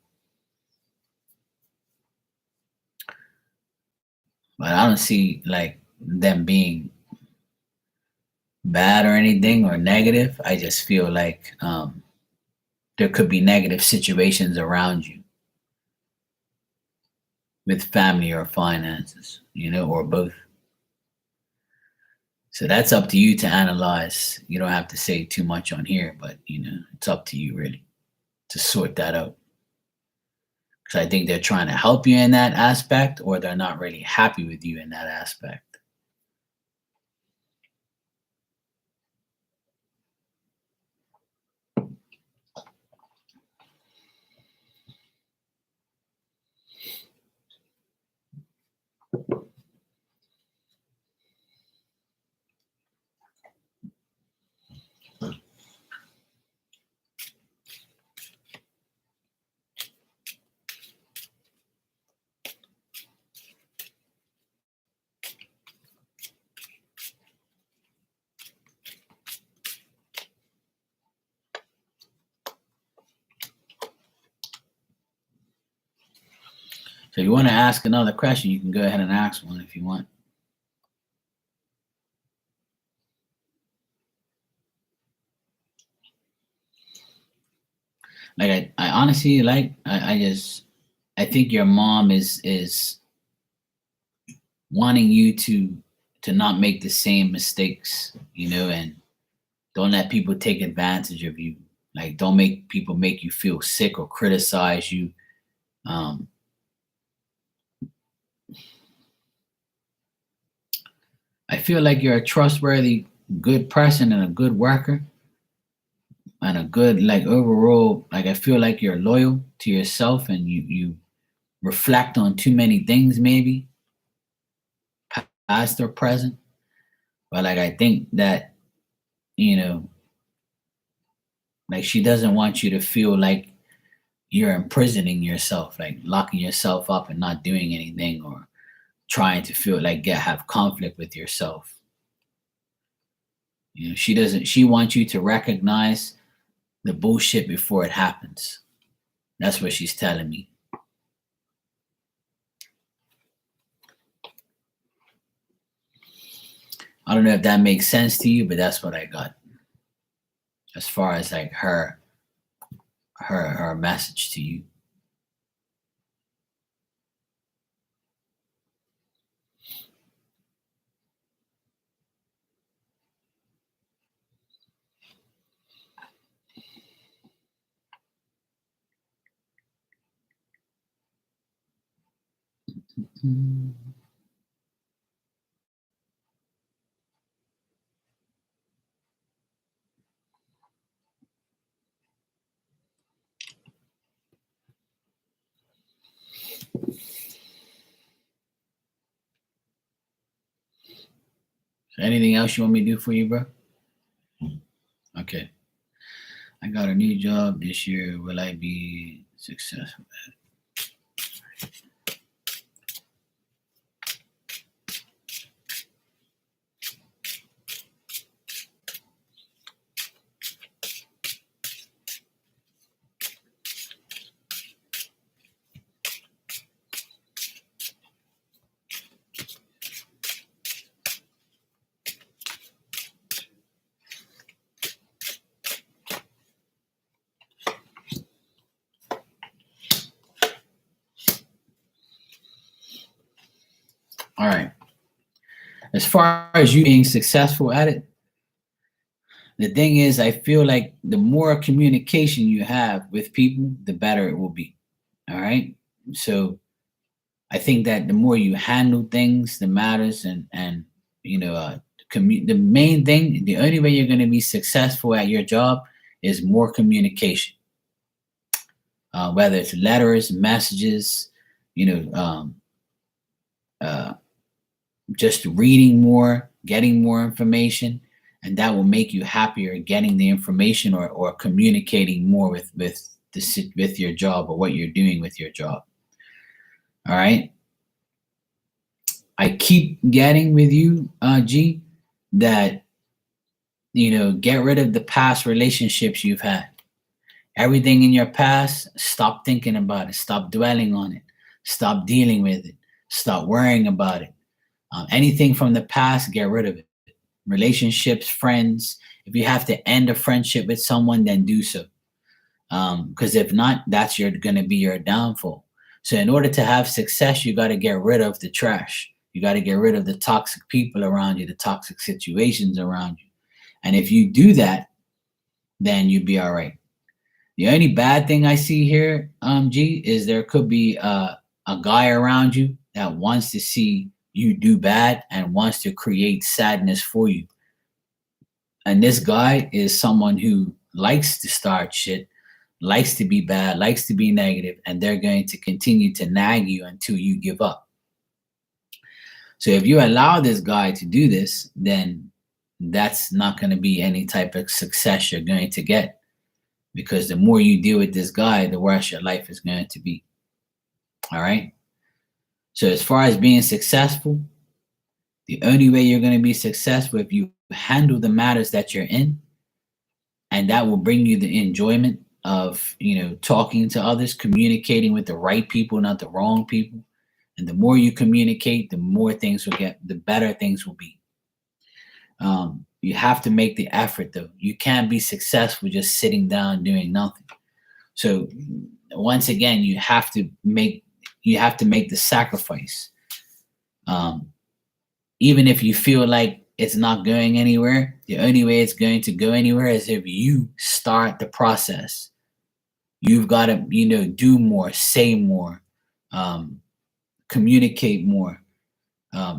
But I don't see like them being bad or anything or negative. I just feel like there could be negative situations around you with family or finances, or both. So that's up to you to analyze. You don't have to say too much on here, but it's up to you really to sort that out. Because I think they're trying to help you in that aspect, or they're not really happy with you in that aspect. So if you want to ask another question, you can go ahead and ask one if you want. Like I honestly like I think your mom is wanting you to not make the same mistakes, and don't let people take advantage of you. Like don't make people make you feel sick or criticize you. Um, I feel like you're a trustworthy, good person and a good worker and a good like overall. Like I feel like you're loyal to yourself and you reflect on too many things, maybe past or present. But like I think that you know, like she doesn't want you to feel like you're imprisoning yourself, like locking yourself up and not doing anything or trying to feel like have conflict with yourself. She wants you to recognize the bullshit before it happens. That's what she's telling me. I don't know if that makes sense to you, but that's what I got as far as like her message to you. Mm. So anything else you want me to do for you, bro? Okay. I got a new job this year. Will I be successful? As far as you being successful at it, the thing is, I feel like the more communication you have with people, the better it will be. All right. So I think that the more you handle things, the matters, and you know, the main thing, the only way you're going to be successful at your job is more communication. Whether it's letters, messages, you know, uh, just reading more, getting more information, and that will make you happier getting the information or communicating more with your job or what you're doing with your job. All right. I keep getting with you, G, that get rid of the past relationships you've had. Everything in your past, stop thinking about it. Stop dwelling on it. Stop dealing with it. Stop worrying about it. Anything from the past, get rid of it. Relationships, friends. If you have to end a friendship with someone, then do so. Because if not, that's going to be your downfall. So in order to have success, you got to get rid of the trash. You got to get rid of the toxic people around you, the toxic situations around you. And if you do that, then you'd be all right. The only bad thing I see here, G, is there could be a guy around you that wants to see you do bad and wants to create sadness for you. And this guy is someone who likes to start shit, likes to be bad, likes to be negative, and they're going to continue to nag you until you give up. So if you allow this guy to do this, then that's not going to be any type of success you're going to get, because the more you deal with this guy, the worse your life is going to be. All right. So as far as being successful, the only way you're going to be successful if you handle the matters that you're in, and that will bring you the enjoyment of talking to others, communicating with the right people, not the wrong people. And the more you communicate, the more things will get, the better things will be. You have to make the effort, though. You can't be successful just sitting down doing nothing. So once again, you have to make the sacrifice. Even if you feel like it's not going anywhere, the only way it's going to go anywhere is if you start the process. You've got to, do more, say more, communicate more,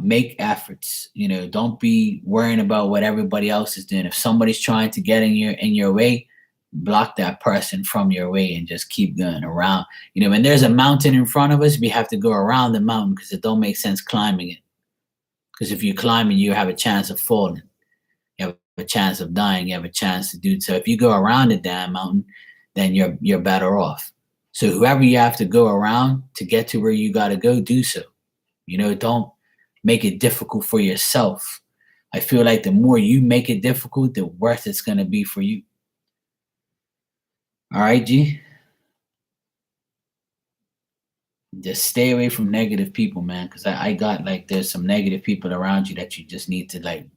make efforts. Don't be worrying about what everybody else is doing. If somebody's trying to get in your way, block that person from your way and just keep going around. When there's a mountain in front of us, we have to go around the mountain, because it don't make sense climbing it. Because if you climb it, you have a chance of falling. You have a chance of dying. You have a chance to do so. If you go around the damn mountain, then you're better off. So whoever you have to go around to get to where you got to go, do so. Don't make it difficult for yourself. I feel like the more you make it difficult, the worse it's going to be for you. All right, G? Just stay away from negative people, man, because I got, like, there's some negative people around you that you just need to, like,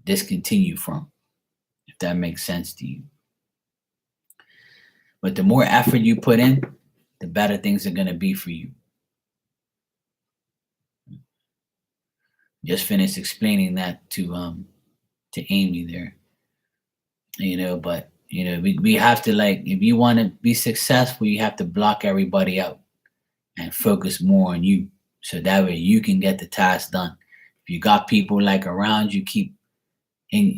discontinue from, if that makes sense to you. But the more effort you put in, the better things are going to be for you. Just finished explaining that to Amy there. But we have to, like, if you want to be successful, you have to block everybody out and focus more on you, so that way you can get the task done. If you got people like around you keep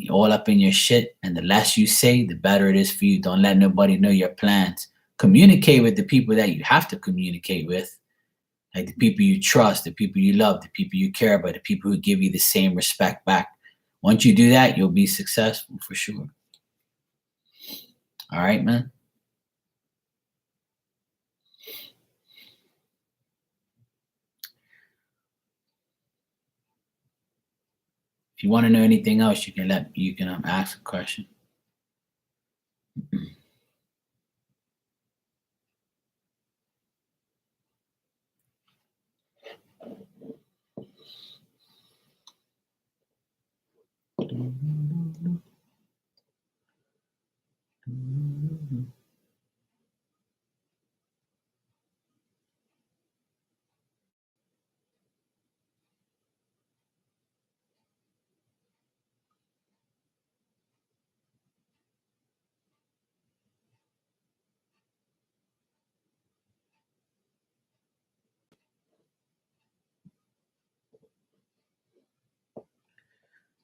all up in your shit, and the less you say, the better it is for you. Don't let nobody know your plans. Communicate with the people that you have to communicate with, like the people you trust, the people you love, the people you care about, the people who give you the same respect back. Once you do that, you'll be successful for sure. All right, man. If you want to know anything else, you can ask a question.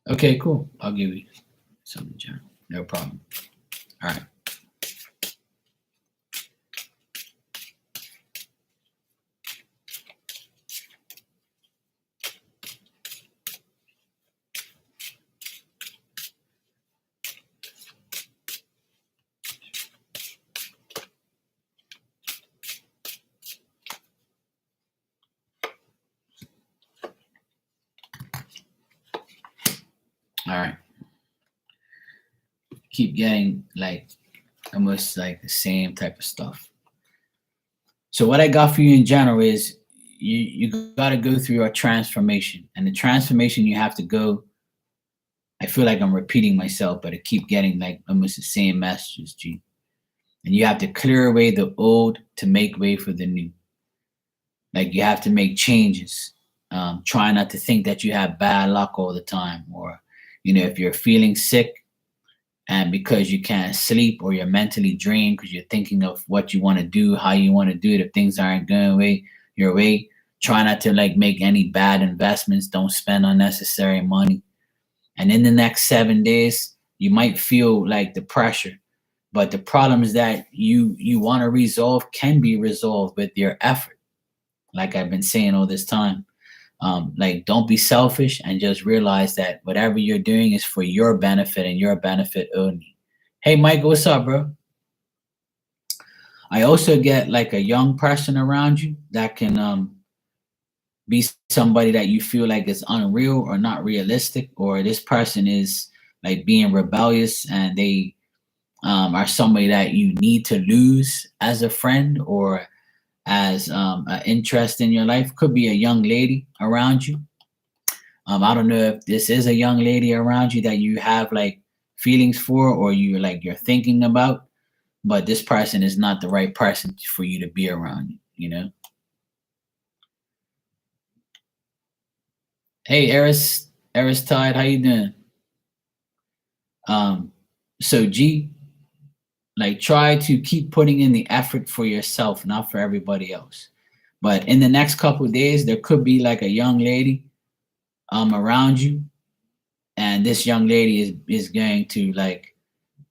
Okay, cool. I'll give you some general. No problem. All right. All right. Keep getting like almost like the same type of stuff. So what I got for you in general is you got to go through a transformation, and the transformation you have to go. I feel like I'm repeating myself, but I keep getting like almost the same messages, G. And you have to clear away the old to make way for the new. Like you have to make changes. Try not to think that you have bad luck all the time, or if you're feeling sick and because you can't sleep or you're mentally drained because you're thinking of what you want to do, how you want to do it, if things aren't going your way, try not to like make any bad investments. Don't spend unnecessary money. And in the next 7 days, you might feel like the pressure, but the problems that you want to resolve can be resolved with your effort. Like I've been saying all this time, like don't be selfish and just realize that whatever you're doing is for your benefit and your benefit only. Hey, Michael, what's up, bro? I also get like a young person around you that can be somebody that you feel like is unreal or not realistic, or this person is like being rebellious and they are somebody that you need to lose as a friend or as an interest in your life. Could be a young lady around you. I don't know if this is a young lady around you that you have like feelings for or you're thinking about, but this person is not the right person for you to be around, you know? Hey, Eris Tide, how you doing? Um, so G, like try to keep putting in the effort for yourself, not for everybody else. But in the next couple of days, there could be like a young lady around you, and this young lady is going to like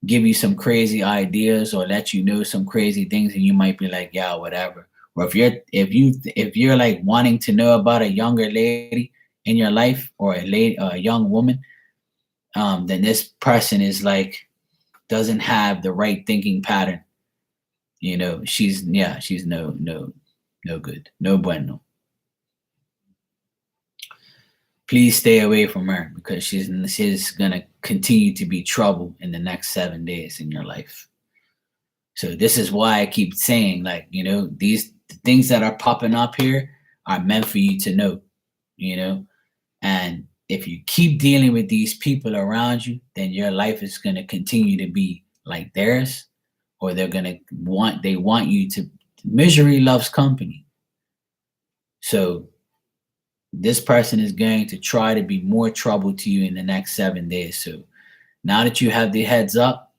give you some crazy ideas or let you know some crazy things, and you might be like, yeah, whatever. Or if you're like wanting to know about a younger lady in your life or a young woman, then this person is like doesn't have the right thinking pattern. She's no good, no bueno. Please stay away from her because she's gonna continue to be trouble in the next 7 days in your life. So this is why I keep saying, like, these things that are popping up here are meant for you to know, and if you keep dealing with these people around you, then your life is going to continue to be like theirs, or they want you to. Misery loves company. So this person is going to try to be more trouble to you in the next 7 days. So now that you have the heads up,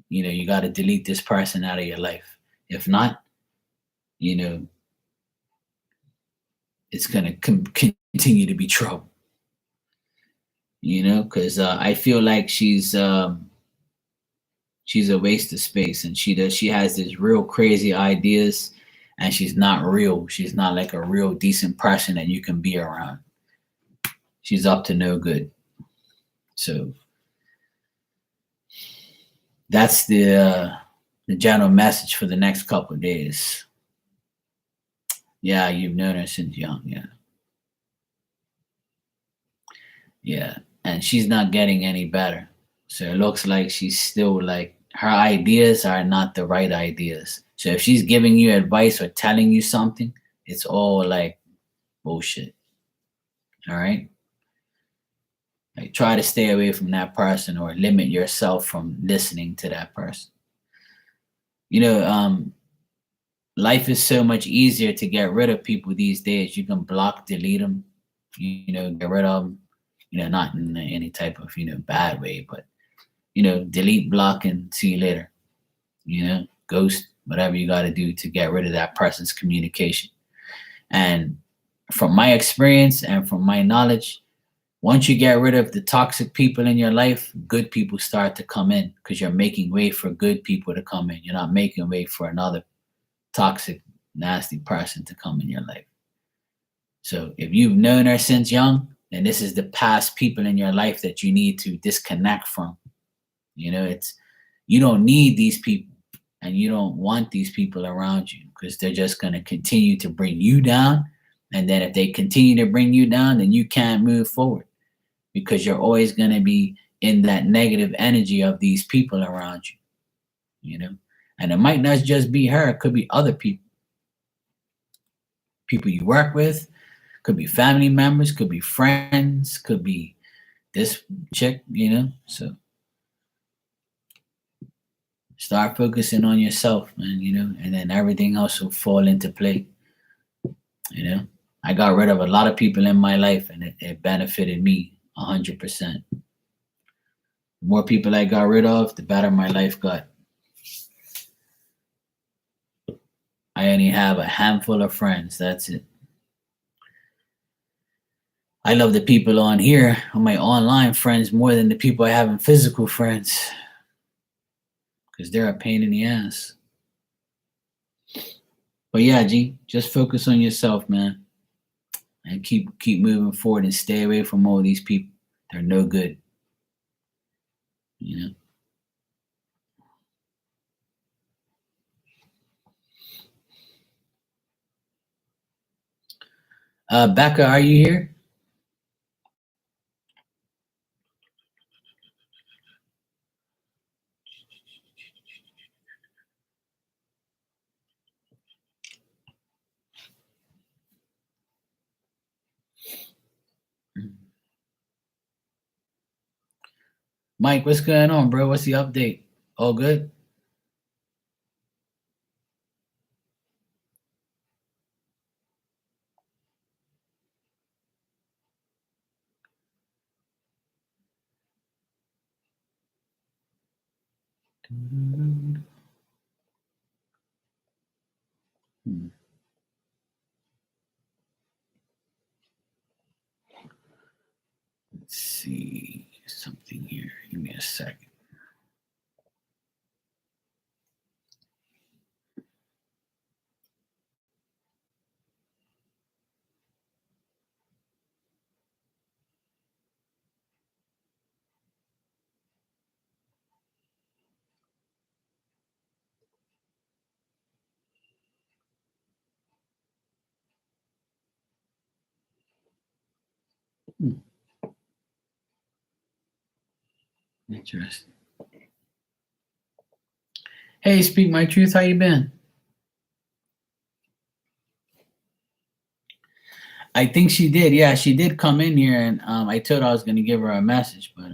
you got to delete this person out of your life. If not, it's going to continue to be trouble. Because I feel like she's a waste of space, and she has this real crazy ideas, and she's not real. She's not like a real decent person that you can be around. She's up to no good. So that's the general message for the next couple of days. Yeah, you've known her since young. Yeah, and she's not getting any better. So it looks like she's still like her ideas are not the right ideas. So if she's giving you advice or telling you something, it's all like bullshit. All right? Like try to stay away from that person or limit yourself from listening to that person. Life is so much easier to get rid of people these days. You can block, delete them, get rid of them, not in any type of, bad way, but, delete, block, and see you later. Ghost, whatever you got to do to get rid of that person's communication. And from my experience and from my knowledge, Once you get rid of the toxic people in your life, good people start to come in because you're making way for good people to come in. You're not making way for another toxic, nasty person to come in your life. So if you've known her since young, then this is the past people in your life that you need to disconnect from. It's you don't need these people and you don't want these people around you because they're just going to continue to bring you down. And then if they continue to bring you down, then you can't move forward because you're always going to be in that negative energy of these people around you. And it might not just be her, it could be other people you work with, could be family members, could be friends, could be this chick. So start focusing on yourself, man, and then everything else will fall into play. I got rid of a lot of people in my life and it benefited me 100%. The more people I got rid of, the better my life got. I only have a handful of friends. That's it. I love the people on here, on my online friends, more than the people I have in physical friends. Because they're a pain in the ass. But yeah, G, just focus on yourself, man. And keep moving forward and stay away from all these people. They're no good. Becca, are you here? Mike, what's going on, bro? What's the update? All good? Hmm. Let's see something here. Give me a second. Hmm. Interesting. Hey, Speak My Truth, how you been? I think she did. Yeah, she did come in here, and I told her I was going to give her a message, but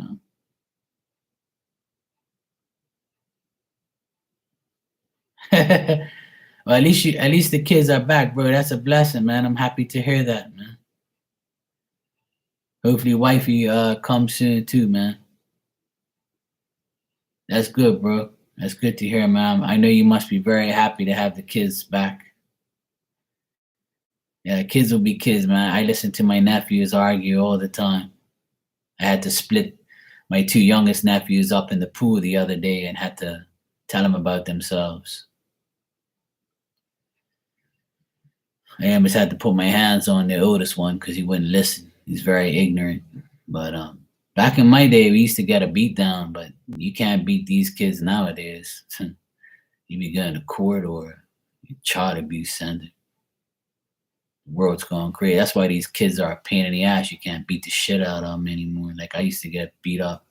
well, at least the kids are back, bro. That's a blessing, man. I'm happy to hear that, man. Hopefully, wifey comes soon too, man. That's good, bro. That's good to hear, man. I know you must be very happy to have the kids back. Yeah, kids will be kids, man. I listen to my nephews argue all the time. I had to split my two youngest nephews up in the pool the other day and had to tell them about themselves. I almost had to put my hands on the oldest one because he wouldn't listen. He's very ignorant. But back in my day, we used to get a beat down, but you can't beat these kids nowadays. You be going to court or child abuse center. The world's going crazy. That's why these kids are a pain in the ass. You can't beat the shit out of them anymore. Like I used to get beat up.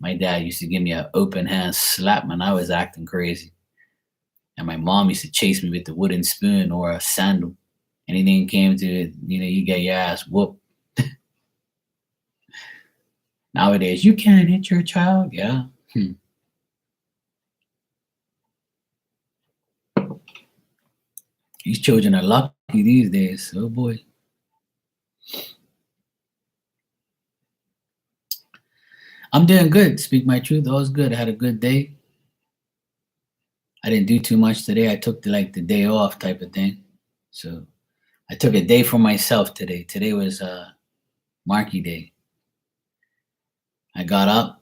My dad used to give me an open hand slap when I was acting crazy. And my mom used to chase me with the wooden spoon or a sandal. Anything came to it, you get your ass whooped. Nowadays, you can't hit your child. Yeah. These children are lucky these days. Oh boy. I'm doing good. Speak my truth. All was good. I had a good day. I didn't do too much today. I took the day off type of thing. So I took a day for myself today. Today was Marky Day. I got up,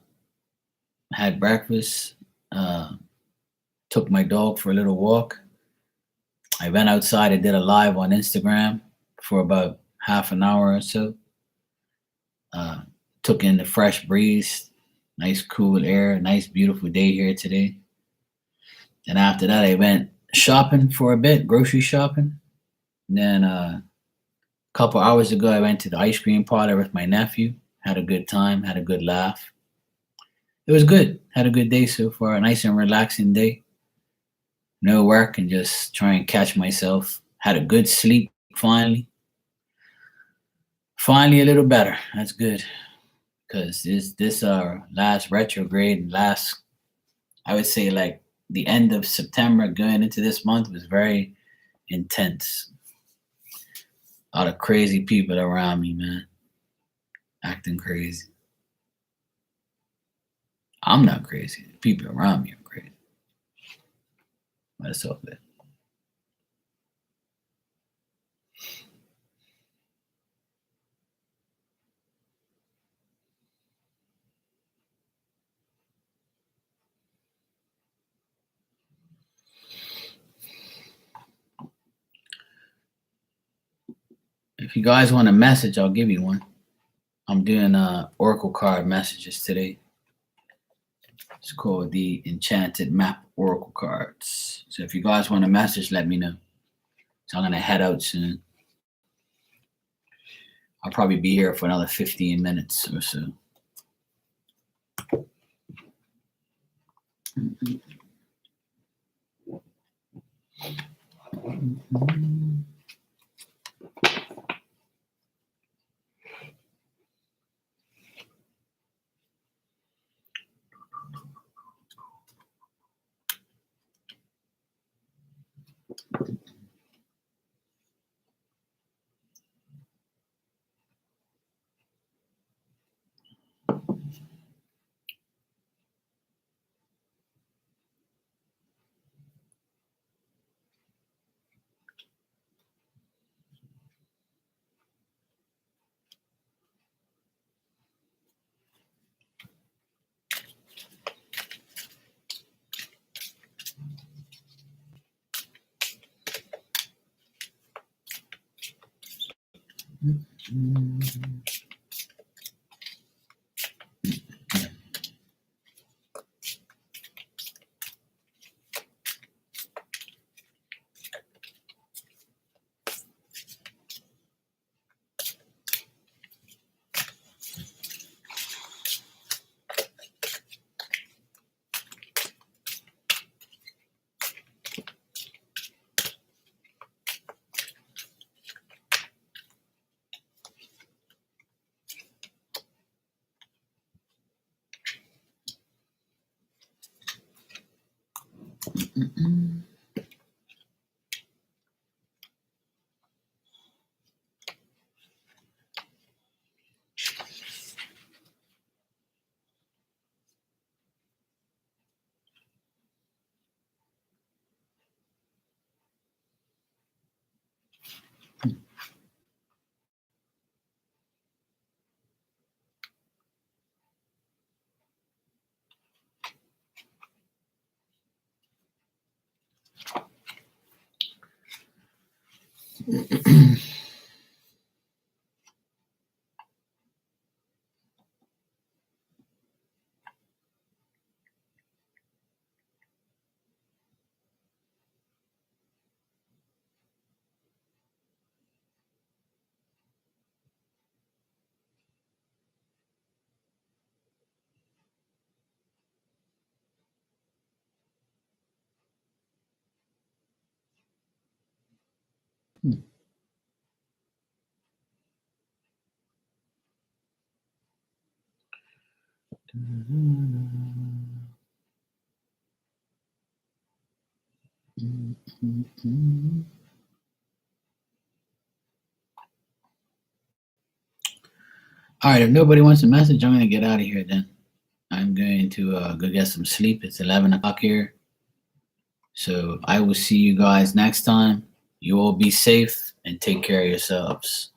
had breakfast, took my dog for a little walk. I went outside and did a live on Instagram for about half an hour or so. Uh, Took in the fresh breeze, nice cool air, nice beautiful day here today. And after that, I went shopping for a bit, grocery shopping. And then a couple hours ago, I went to the ice cream parlor with my nephew. Had a good time, had a good laugh. It was good. Had a good day so far. A nice and relaxing day. No work and just try and catch myself. Had a good sleep finally. Finally a little better. That's good. Because this last retrograde, last, I would say, like the end of September going into this month was very intense. A lot of crazy people around me, man. Acting crazy. I'm not crazy. The people around me are crazy. But it's all good. If you guys want a message, I'll give you one. I'm doing Oracle card messages today. It's called the Enchanted Map Oracle cards. So if you guys want a message, let me know. So I'm gonna head out soon. I'll probably be here for another 15 minutes or so. All right, if nobody wants a message, I'm gonna get out of here then. I'm going to go get some sleep. It's 11 o'clock here. So I will see you guys next time. You all be safe and take care of yourselves.